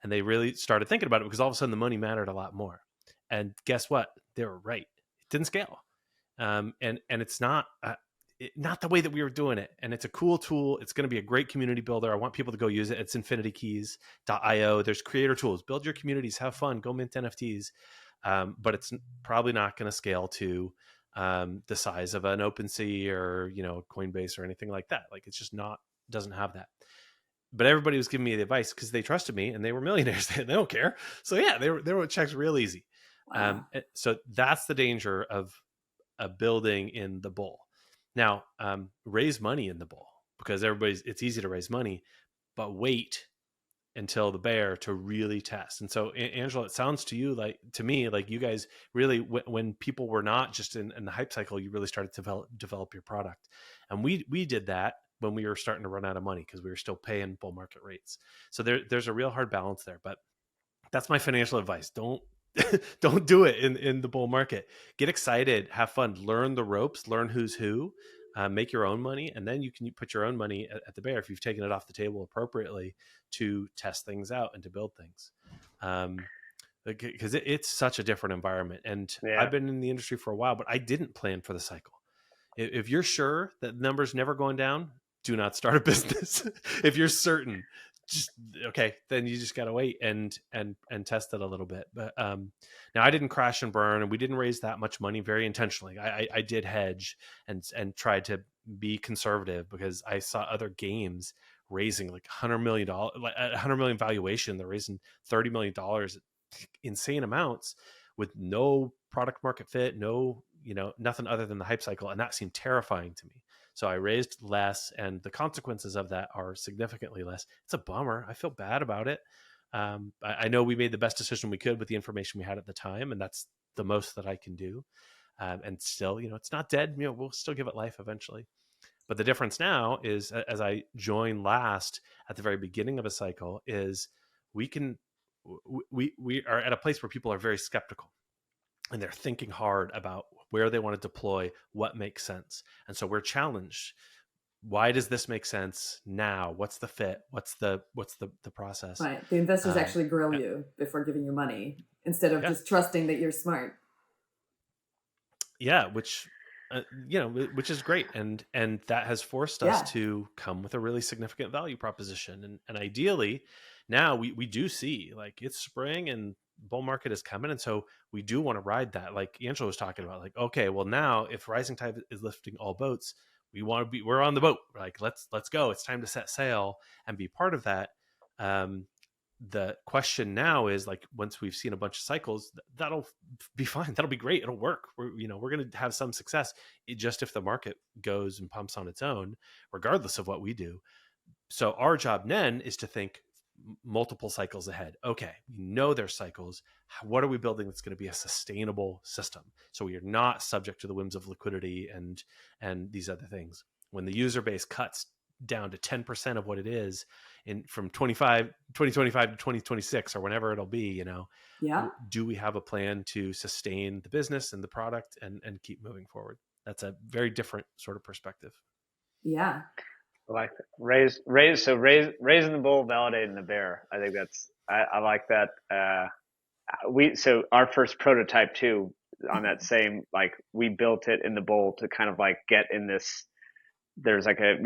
And they really started thinking about it because all of a sudden the money mattered a lot more. And guess what? They were right. It didn't scale. And it's not not the way that we were doing it. And it's a cool tool. It's going to be a great community builder. I want people to go use it. It's infinitykeys.io. There's creator tools. Build your communities. Have fun. Go mint NFTs. But it's probably not going to scale to the size of an OpenSea or Coinbase or anything like that. Like it's just not, doesn't have that. But everybody was giving me the advice because they trusted me and they were millionaires. They don't care. So yeah, they wrote checks real easy. Wow. So that's the danger of building in the bull. Now, raise money in the bull because it's easy to raise money, but wait until the bear to really test. And so, Angela, it sounds to me like you guys really, when people were not just in the hype cycle, you really started to develop your product. And we did that when we were starting to run out of money because we were still paying bull market rates. So there's a real hard balance there. But that's my financial advice. Don't don't do it in the bull market. Get excited, have fun, learn the ropes, learn who's who, make your own money, and then you can put your own money at the bear if you've taken it off the table appropriately to test things out and to build things. Because it's such a different environment. And Yeah. I've been in the industry for a while, but I didn't plan for the cycle. If you're sure that the number's never going down, do not start a business. If you're certain, just okay, then you just got to wait and test it a little bit. But now I didn't crash and burn, and we didn't raise that much money very intentionally. I did hedge and tried to be conservative because I saw other games raising like $100 million, like $100 million valuation. They're raising $30 million, insane amounts with no product market fit, no nothing other than the hype cycle, and that seemed terrifying to me. So I raised less, and the consequences of that are significantly less. It's a bummer. I feel bad about it. I know we made the best decision we could with the information we had at the time, and that's the most that I can do. And still, it's not dead. We'll still give it life eventually. But the difference now is, as I join last at the very beginning of a cycle, is we are at a place where people are very skeptical and they're thinking hard about where they want to deploy, what makes sense. And so we're challenged. Why does this make sense now? What's the fit? What's the process? Right. The investors actually grill you before giving you money instead of just trusting that you're smart. Yeah, which is great, and that has forced us to come with a really significant value proposition. And ideally, now we do see like it's spring and bull market is coming, and so we do want to ride that. Like Angelo was talking about, like, okay, well now if rising tide is lifting all boats, we're on the boat. Like let's go. It's time to set sail and be part of that. The question now is like, once we've seen a bunch of cycles, that'll be fine. That'll be great. It'll work. We're going to have some success. Just if the market goes and pumps on its own, regardless of what we do. So our job then is to think multiple cycles ahead. Okay, we know there's cycles. What are we building that's going to be a sustainable system? So we are not subject to the whims of liquidity and these other things. When the user base cuts down to 10% of what it is from 2025 to 2026 or whenever it'll be, Yeah. do we have a plan to sustain the business and the product and keep moving forward? That's a very different sort of perspective. Yeah. I like that. Raising the bull, validating the bear. I think I like that. So our first prototype too, on that same, like, we built it in the bull to kind of like get in this. There's like it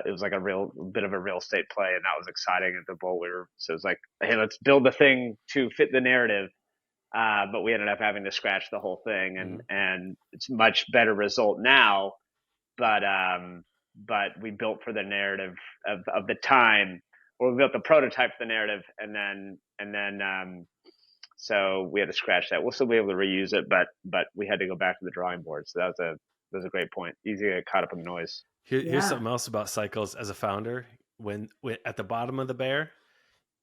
was like a real bit of a real estate play, and that was exciting at the bull. So it was like, hey, let's build the thing to fit the narrative. But we ended up having to scratch the whole thing, and it's much better result now. But we built for the narrative of the time, or we built the prototype for the narrative, and then so we had to scratch that. We'll still be able to reuse it, but we had to go back to the drawing board. So that was a great point. Easy to get caught up in the noise. Here's something else about cycles as a founder. When at the bottom of the bear,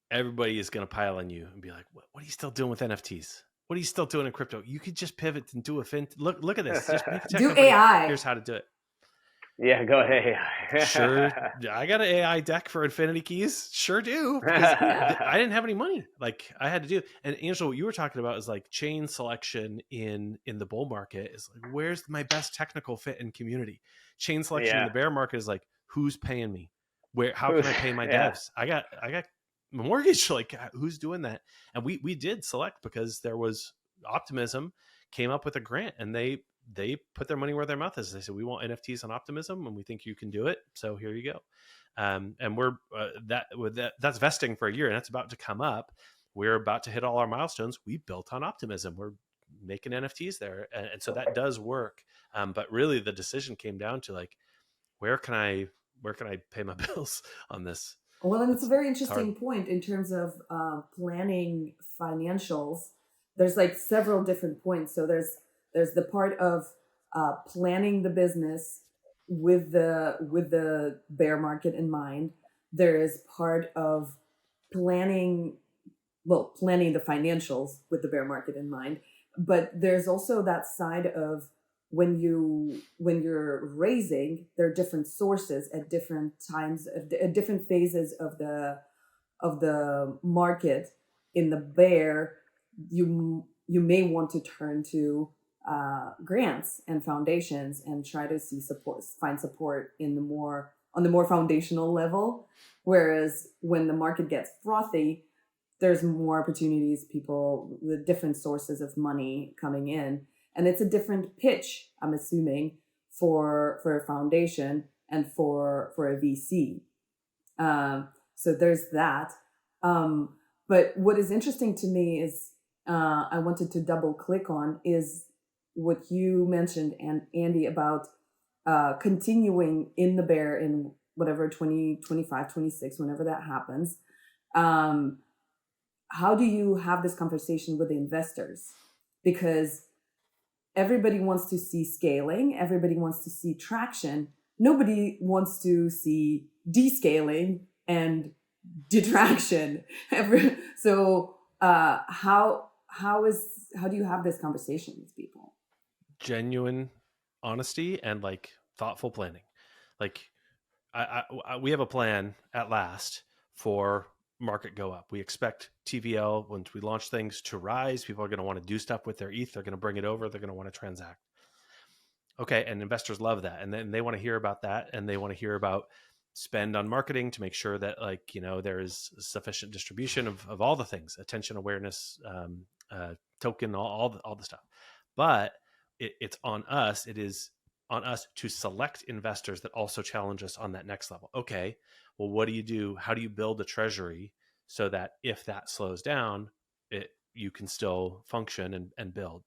everybody is going to pile on you and be like, what are you still doing with NFTs? What are you still doing in crypto? You could just pivot and do a look at this. Just make a tech do company. AI. Here's how to do it. Yeah, go ahead. Sure. I got an AI deck for Infinity Keys. Sure do. Because I didn't have any money. Like, I had to do. And Angelo, what you were talking about is like chain selection in the bull market is like, where's my best technical fit in community? Chain selection in the bear market is like, who's paying me? How can I pay my devs? I got mortgage. Like, who's doing that? And we did select because there was Optimism came up with a grant, and they put their money where their mouth is. They said, we want NFTs on Optimism, and we think you can do it. So here you go. And we're that's vesting for a year, and that's about to come up. We're about to hit all our milestones. We built on Optimism. We're making NFTs there, and so that does work. But really, the decision came down to like, where can I pay my bills on this? Well, and it's a very interesting point in terms of planning financials. There's like several different points. So there's the part of planning the business with the bear market in mind. There is part of planning the financials with the bear market in mind. But there's also that side of when you're raising, there are different sources at different times, at different phases of the market. In the bear, you may want to turn to grants and foundations and try to find support on the more foundational level. Whereas when the market gets frothy, there's more opportunities, people with different sources of money coming in. And it's a different pitch, I'm assuming, for a foundation and for a VC. So there's that. But what is interesting to me is I wanted to double click on is what you mentioned, and Andy, about continuing in the bear in whatever 2025, 26, whenever that happens. How do you have this conversation with the investors? Because everybody wants to see scaling. Everybody wants to see traction. Nobody wants to see descaling and detraction. So how do you have this conversation with people? Genuine honesty and like thoughtful planning. Like we have a plan at last for market go up. We expect TVL, once we launch things, to rise. People are going to want to do stuff with their ETH. They're going to bring it over. They're going to want to transact. Okay. And investors love that. And then they want to hear about that. And they want to hear about spend on marketing to make sure that, like, there is sufficient distribution of all the things, attention, awareness, token, all the stuff. But it's on us. It is on us to select investors that also challenge us on that next level. Okay, well, what do you do? How do you build a treasury so that if that slows down, you can still function and build?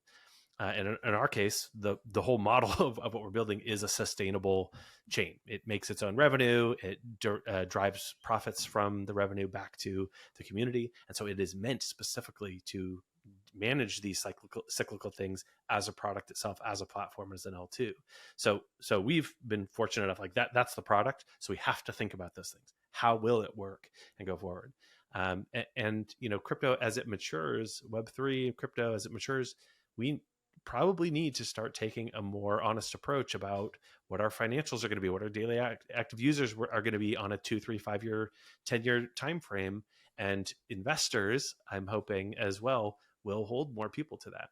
And in our case, the whole model of what we're building is a sustainable chain. It makes its own revenue. It drives profits from the revenue back to the community. And so it is meant specifically to manage these cyclical things as a product itself, as a platform, as an L2. So we've been fortunate enough, like that's the product. So we have to think about those things. How will it work and go forward? And crypto as it matures, Web3 crypto as it matures, we probably need to start taking a more honest approach about what our financials are going to be, what our daily active users are going to be on a 2, 3, 5 year, 10-year time frame. And investors, I'm hoping as well, will hold more people to that.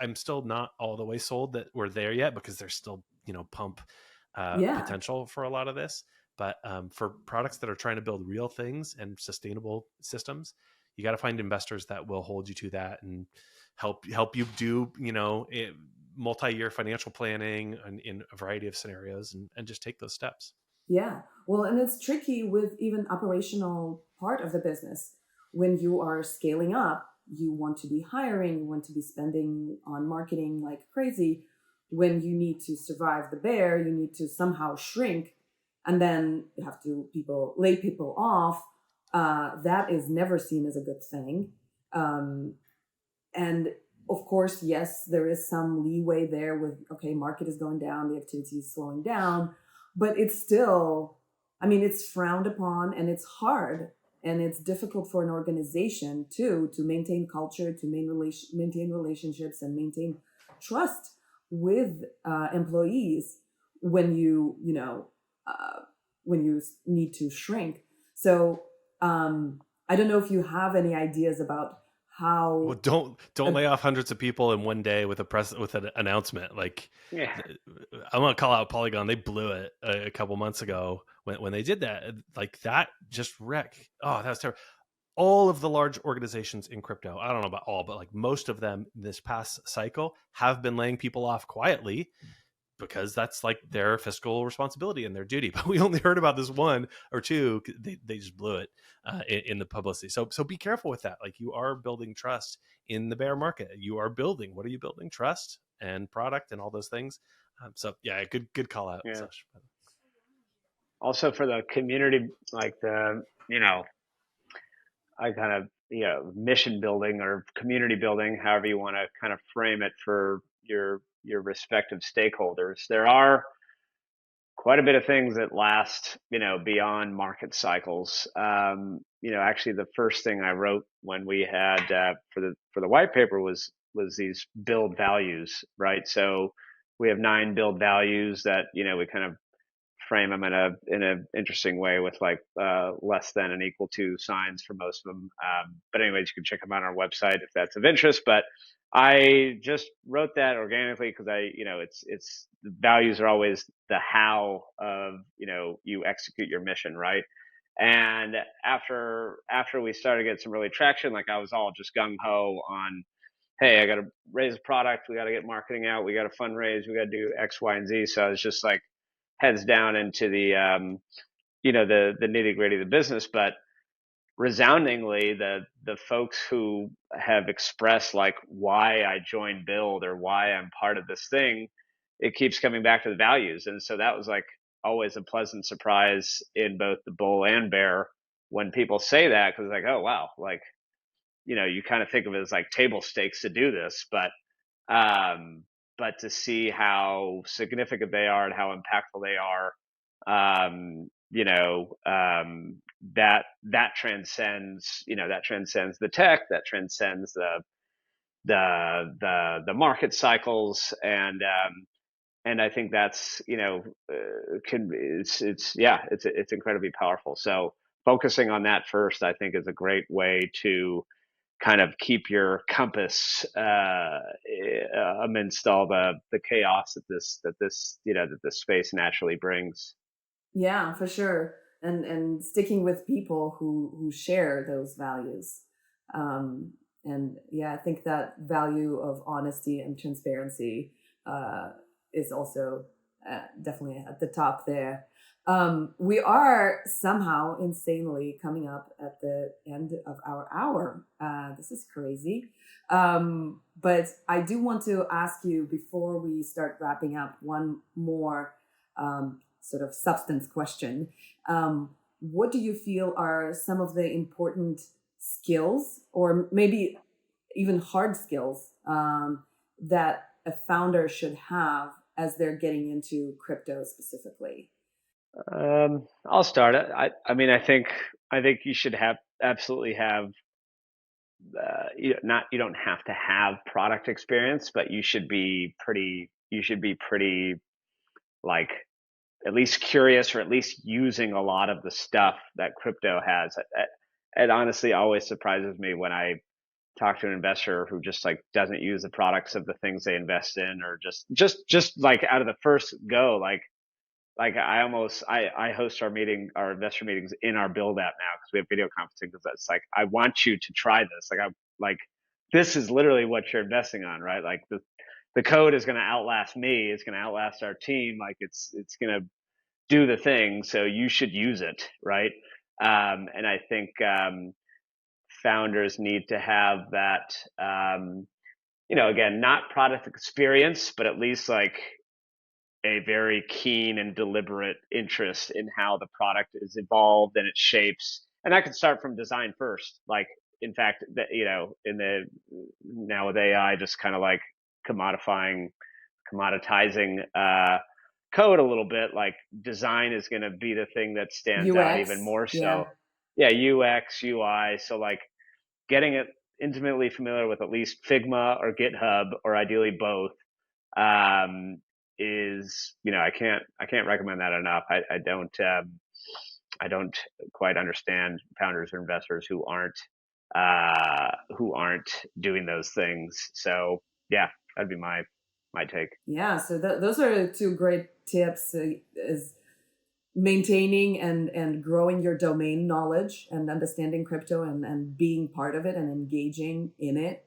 I'm still not all the way sold that we're there yet, because there's still, pump Yeah. potential for a lot of this. But for products that are trying to build real things and sustainable systems, you got to find investors that will hold you to that and help you do, multi-year financial planning in a variety of scenarios, and just take those steps. Yeah. Well, and it's tricky with even operational part of the business. When you are scaling up, you want to be hiring, you want to be spending on marketing like crazy. When you need to survive the bear, you need to somehow shrink, and then you have to lay people off. That is never seen as a good thing. And of course, yes, there is some leeway there with, okay, market is going down, the activity is slowing down, but it's still, I mean, it's frowned upon and it's hard and it's difficult for an organization too, to maintain culture, to maintain relationships and maintain trust with employees when when you need to shrink. So I don't know if you have any ideas about how. Well, don't lay off hundreds of people in one day with an announcement. Like, Yeah. I'm gonna call out Polygon. They blew it a couple months ago when they did that. Like, that just wrecked. Oh, that was terrible. All of the large organizations in crypto, I don't know about all, but like most of them this past cycle have been laying people off quietly, because that's like their fiscal responsibility and their duty. But we only heard about this one or two. They just blew it in the publicity. So be careful with that. Like, you are building trust in the bear market. You are building. What are you building? Trust and product and all those things. So yeah, good call out. Yeah. Such. Also for the community, like I kind of, mission building or community building, however you want to kind of frame it for your respective stakeholders. There are quite a bit of things that last, beyond market cycles. Actually, the first thing I wrote when we had for the white paper was these build values, right? So we have 9 build values that we kind of frame them in a interesting way with like less than and equal to signs for most of them. But anyways, you can check them out on our website if that's of interest. But I just wrote that organically because it's the values are always the how of you execute your mission, right? And after we started getting some really traction, like I was all just gung ho on, hey, I got to raise a product, we got to get marketing out, we got to fundraise, we got to do X, Y, and Z. So I was just like heads down into the the nitty gritty of the business. But resoundingly, the folks who have expressed like why I joined Build or why I'm part of this thing, it keeps coming back to the values. And so that was like always a pleasant surprise in both the bull and bear when people say that, because like, oh wow, like you kind of think of it as like table stakes to do this, um, but to see how significant they are and how impactful they are, that transcends, that transcends the tech, that transcends the market cycles, and I think that's it's incredibly powerful. So focusing on that first, I think, is a great way to kind of keep your compass amidst all the chaos that this space naturally brings. Yeah, for sure. And sticking with people who share those values. And yeah, I think that value of honesty and transparency is also definitely at the top there. We are somehow insanely coming up at the end of our hour. This is crazy. But I do want to ask you, before we start wrapping up, one more sort of substance question. What do you feel are some of the important skills, or maybe even hard skills, that a founder should have as they're getting into crypto specifically? I'll start it. I mean, I think you should absolutely have you don't have to have product experience, but you should be pretty like at least curious, or at least using a lot of the stuff that crypto has. It honestly always surprises me when I talk to an investor who just like doesn't use the products of the things they invest in, or just like out of the first go, like I host our investor meetings in our build app now because we have video conferencing, because that's like, I want you to try this. Like this is literally what you're investing on, right? Like the code is going to outlast me. It's going to outlast our team. Like it's going to do the thing. So you should use it. Right. And I think, founders need to have that, again, not product experience, but at least like a very keen and deliberate interest in how the product is evolved and its shapes. And that could start from design first. Like, in fact, that, now with AI, just kind of like commoditizing code a little bit, like design is going to be the thing that stands out even more so. Yeah, UX, UI. So like getting it intimately familiar with at least Figma or GitHub, or ideally both, is, I can't recommend that enough. I don't quite understand founders or investors who aren't doing those things. So yeah, that'd be my take. Yeah, so those are two great tips, is maintaining and growing your domain knowledge and understanding crypto, and being part of it and engaging in it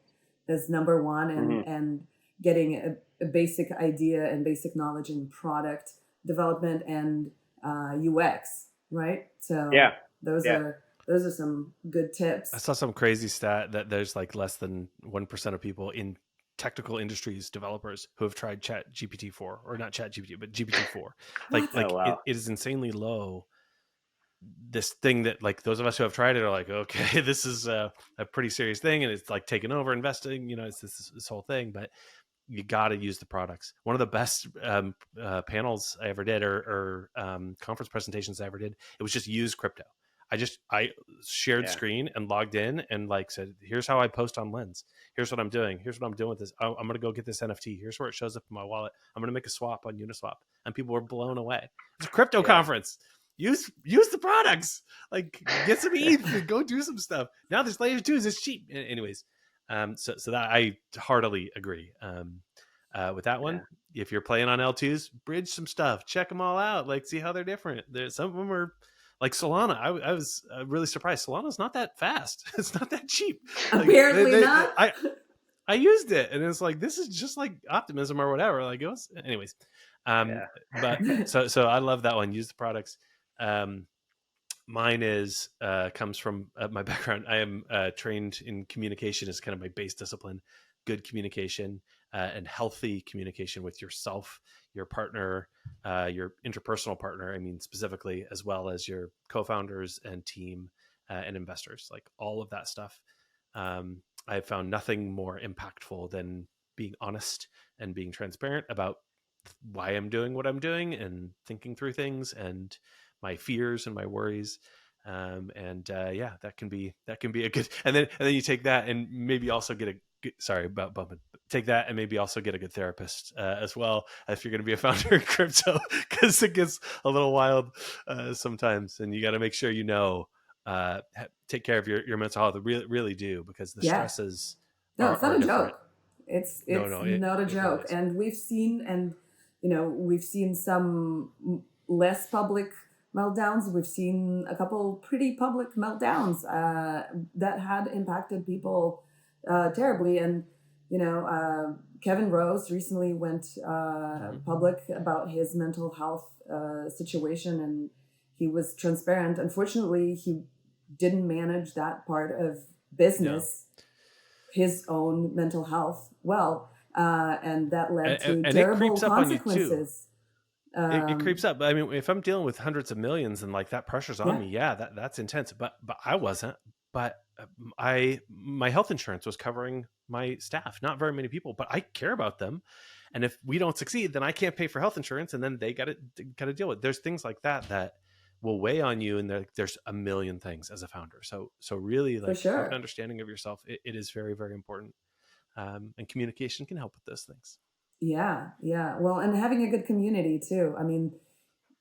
is number one, and getting a basic idea and basic knowledge in product development and UX, right? So yeah, those are some good tips. I saw some crazy stat that there's like less than 1% of people in technical industries, developers, who have tried Chat GPT-4, or not Chat GPT, but GPT-4. Wow. It is insanely low. This thing that, like, those of us who have tried it are like, okay, this is a pretty serious thing, and it's like taking over investing. It's this whole thing, but you got to use the products. One of the best panels I ever did, or conference presentations I ever did, it was just use crypto. I shared screen and logged in and like said, here's how I post on Lens. Here's what I'm doing. Here's what I'm doing with this. I'm going to go get this NFT. Here's where it shows up in my wallet. I'm going to make a swap on Uniswap. And people were blown away. It's a crypto conference. Use the products. Like, get some ETH and go do some stuff. Now there's layer 2s. It's cheap. Anyways, so that I heartily agree. With that one, if you're playing on L2s, bridge some stuff. Check them all out. Like, see how they're different. Some of them are... Like Solana, I was really surprised. Solana's not that fast. It's not that cheap. Apparently not. I used it, and it's like, this is just like optimism or whatever. Like, it was, anyways. But so I love that one. Use the products. Mine is comes from my background. I am trained in communication as kind of my base discipline. Good communication and healthy communication with yourself, your partner, your interpersonal partner, I mean, specifically, as well as your co-founders and team and investors, like all of that stuff. I've found nothing more impactful than being honest and being transparent about why I'm doing what I'm doing, and thinking through things and my fears and my worries. That can be a good, and then you take that and maybe also get a good, sorry about bumping, take that and maybe also get a good therapist as well, if you're going to be a founder in crypto, because it gets a little wild sometimes, and you got to make sure take care of your mental health. Really do, because the stresses it's not a joke. It's not a joke. Really, and we've seen some less public meltdowns. We've seen a couple pretty public meltdowns that had impacted people terribly. And Kevin Rose recently went public about his mental health situation, and he was transparent. Unfortunately, he didn't manage that part of business, his own mental health well, and that led to terrible consequences. It creeps up. I mean, if I'm dealing with hundreds of millions and like that pressure's on me, that's intense. But I wasn't. But my health insurance was covering my staff. Not very many people, but I care about them. And if we don't succeed, then I can't pay for health insurance, and then they got to deal with. There's things like that will weigh on you, and there's a million things as a founder. So really, For like, have an sure. understanding of yourself. It is very, very important, and communication can help with those things. Yeah, yeah. Well, and having a good community too. I mean,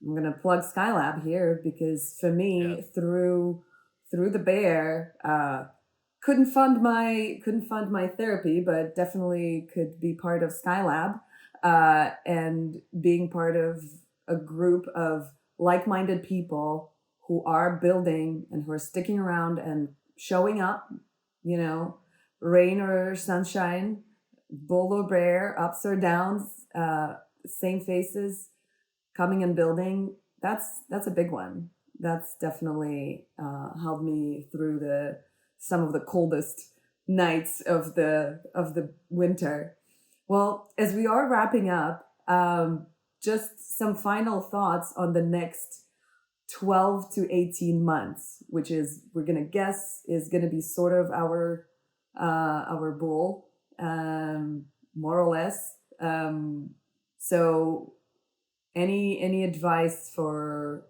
I'm gonna plug Skylab here because for Yeah. me, through the bear, couldn't fund my therapy, but definitely could be part of Skylab, and being part of a group of like-minded people who are building and who are sticking around and showing up, you know, rain or sunshine, bull or bear, ups or downs, same faces, coming and building. That's a big one. That's definitely helped me through some of the coldest nights of the winter. Well, as we are wrapping up, just some final thoughts on the next 12 to 18 months, which is, we're gonna guess, is gonna be sort of our bull, more or less. So any advice for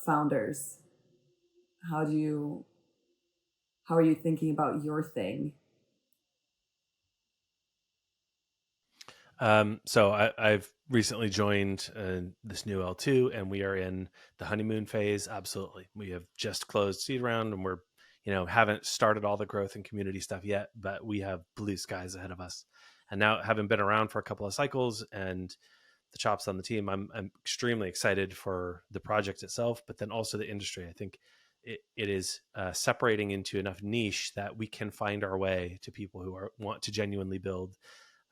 founders? How are you thinking about your thing? So I've recently joined this new L2, and we are in the honeymoon phase. Absolutely. We have just closed seed round, and we're, haven't started all the growth and community stuff yet, but we have blue skies ahead of us. And now, having been around for a couple of cycles and the chops on the team, I'm extremely excited for the project itself, but then also the industry. I think it is separating into enough niche that we can find our way to people who want to genuinely build,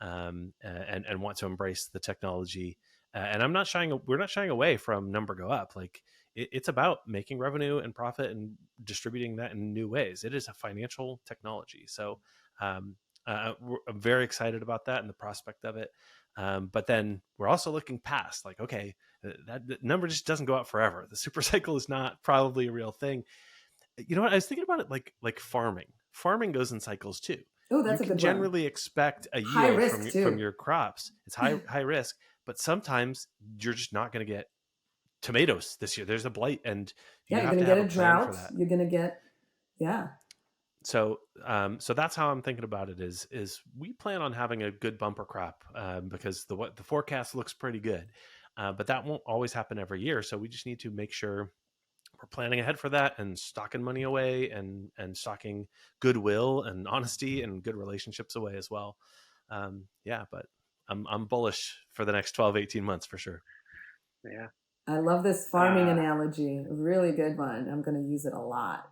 and want to embrace the technology. And we're not shying away from number go up. Like, it's about making revenue and profit and distributing that in new ways. It is a financial technology. So I'm very excited about that and the prospect of it. But then we're also looking past, like, okay, that number just doesn't go up forever. The super cycle is not probably a real thing. You know what? I was thinking about it like farming. Farming goes in cycles too. Oh, You that's a can good one. generally expect a High yield risk too. from your crops. It's high risk, but sometimes you're just not going to get tomatoes this year. There's a blight, and you Yeah, you're have gonna to get have a a plan for drought. that. You're gonna get, yeah. So that's how I'm thinking about it. Is we plan on having a good bumper crop, because the forecast looks pretty good, but that won't always happen every year. So we just need to make sure we're planning ahead for that, and stocking money away, and stocking goodwill and honesty and good relationships away as well. But I'm bullish for the next 12, 18 months for sure. Yeah. I love this farming analogy. Really good one. I'm going to use it a lot.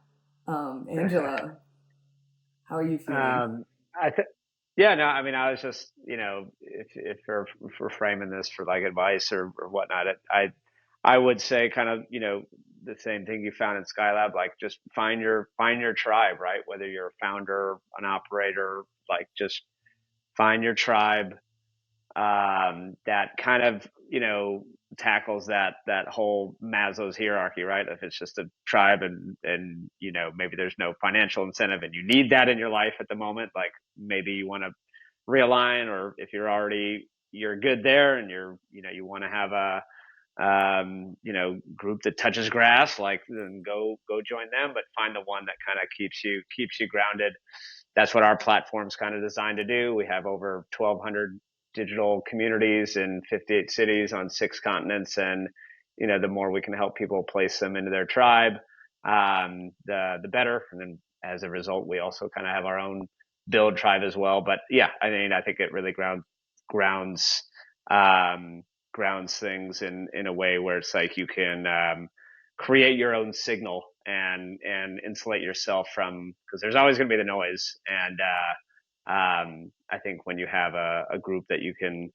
Angelo, how are you feeling? Yeah, no, I mean, I was just, if we're framing this for like advice or whatnot, I would say kind of, the same thing you found in Skylab, like, just find your tribe, right? Whether you're a founder, an operator, like, just find your tribe, that kind of, tackles that whole Maslow's hierarchy, right? If it's just a tribe, and maybe there's no financial incentive and you need that in your life at the moment, like, maybe you want to realign, or if you're good there, and you want to have a group that touches grass, like, then go join them, but find the one that kind of keeps you grounded. That's what our platform's kind of designed to do. We have over 1,200 digital communities in 58 cities on 6 continents, and the more we can help people place them into their tribe, the better. And then, as a result, we also kind of have our own build tribe as well. But yeah, I mean, I think it really grounds things in a way where it's like you can create your own signal, and insulate yourself from, because there's always going to be the noise. And I think when you have a group that you can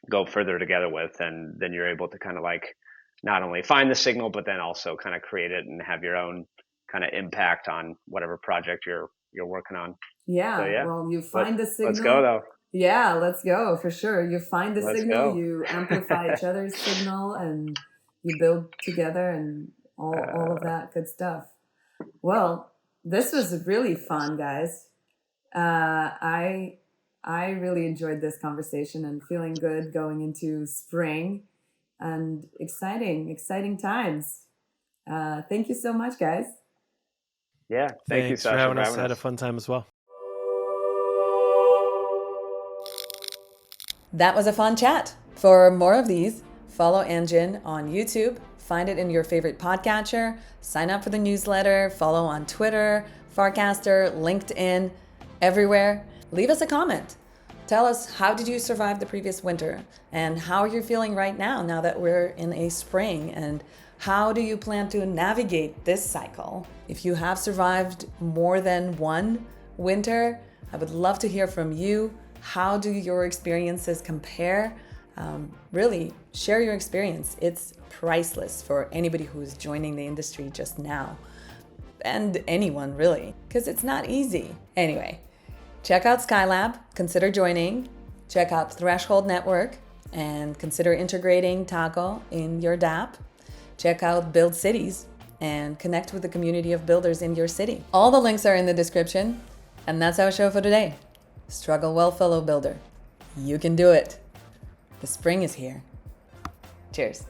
go further together with, and then you're able to kind of, like, not only find the signal, but then also kind of create it and have your own kind of impact on whatever project you're working on. Yeah, So yeah, well, you find the signal. Let's go though. Yeah, let's go for sure. You find the Let's signal, go. you amplify each other's signal, and you build together, and all of that good stuff. Well, this was really fun, guys. I really enjoyed this conversation and feeling good going into spring. and exciting times. Thank you so much, guys. Yeah, thank you, Thanks Sasha, for having us. us. Had a fun time as well. That was a fun chat. For more of these, follow Engine on YouTube, find it in your favorite podcatcher, sign up for the newsletter, follow on Twitter, Farcaster, LinkedIn, everywhere. Leave us a comment. Tell us, how did you survive the previous winter? And how you're feeling right now that we're in a spring? And how do you plan to navigate this cycle? If you have survived more than one winter, I would love to hear from you. How do your experiences compare? Really, share your experience. It's priceless for anybody who's joining the industry just now. And anyone, really, because it's not easy. Anyway, check out Skylab, consider joining. Check out Threshold Network, and consider integrating Taco in your dApp. Check out Build Cities, and connect with the community of builders in your city. All the links are in the description. And that's our show for today. Struggle well, fellow builder. You can do it. The spring is here. Cheers.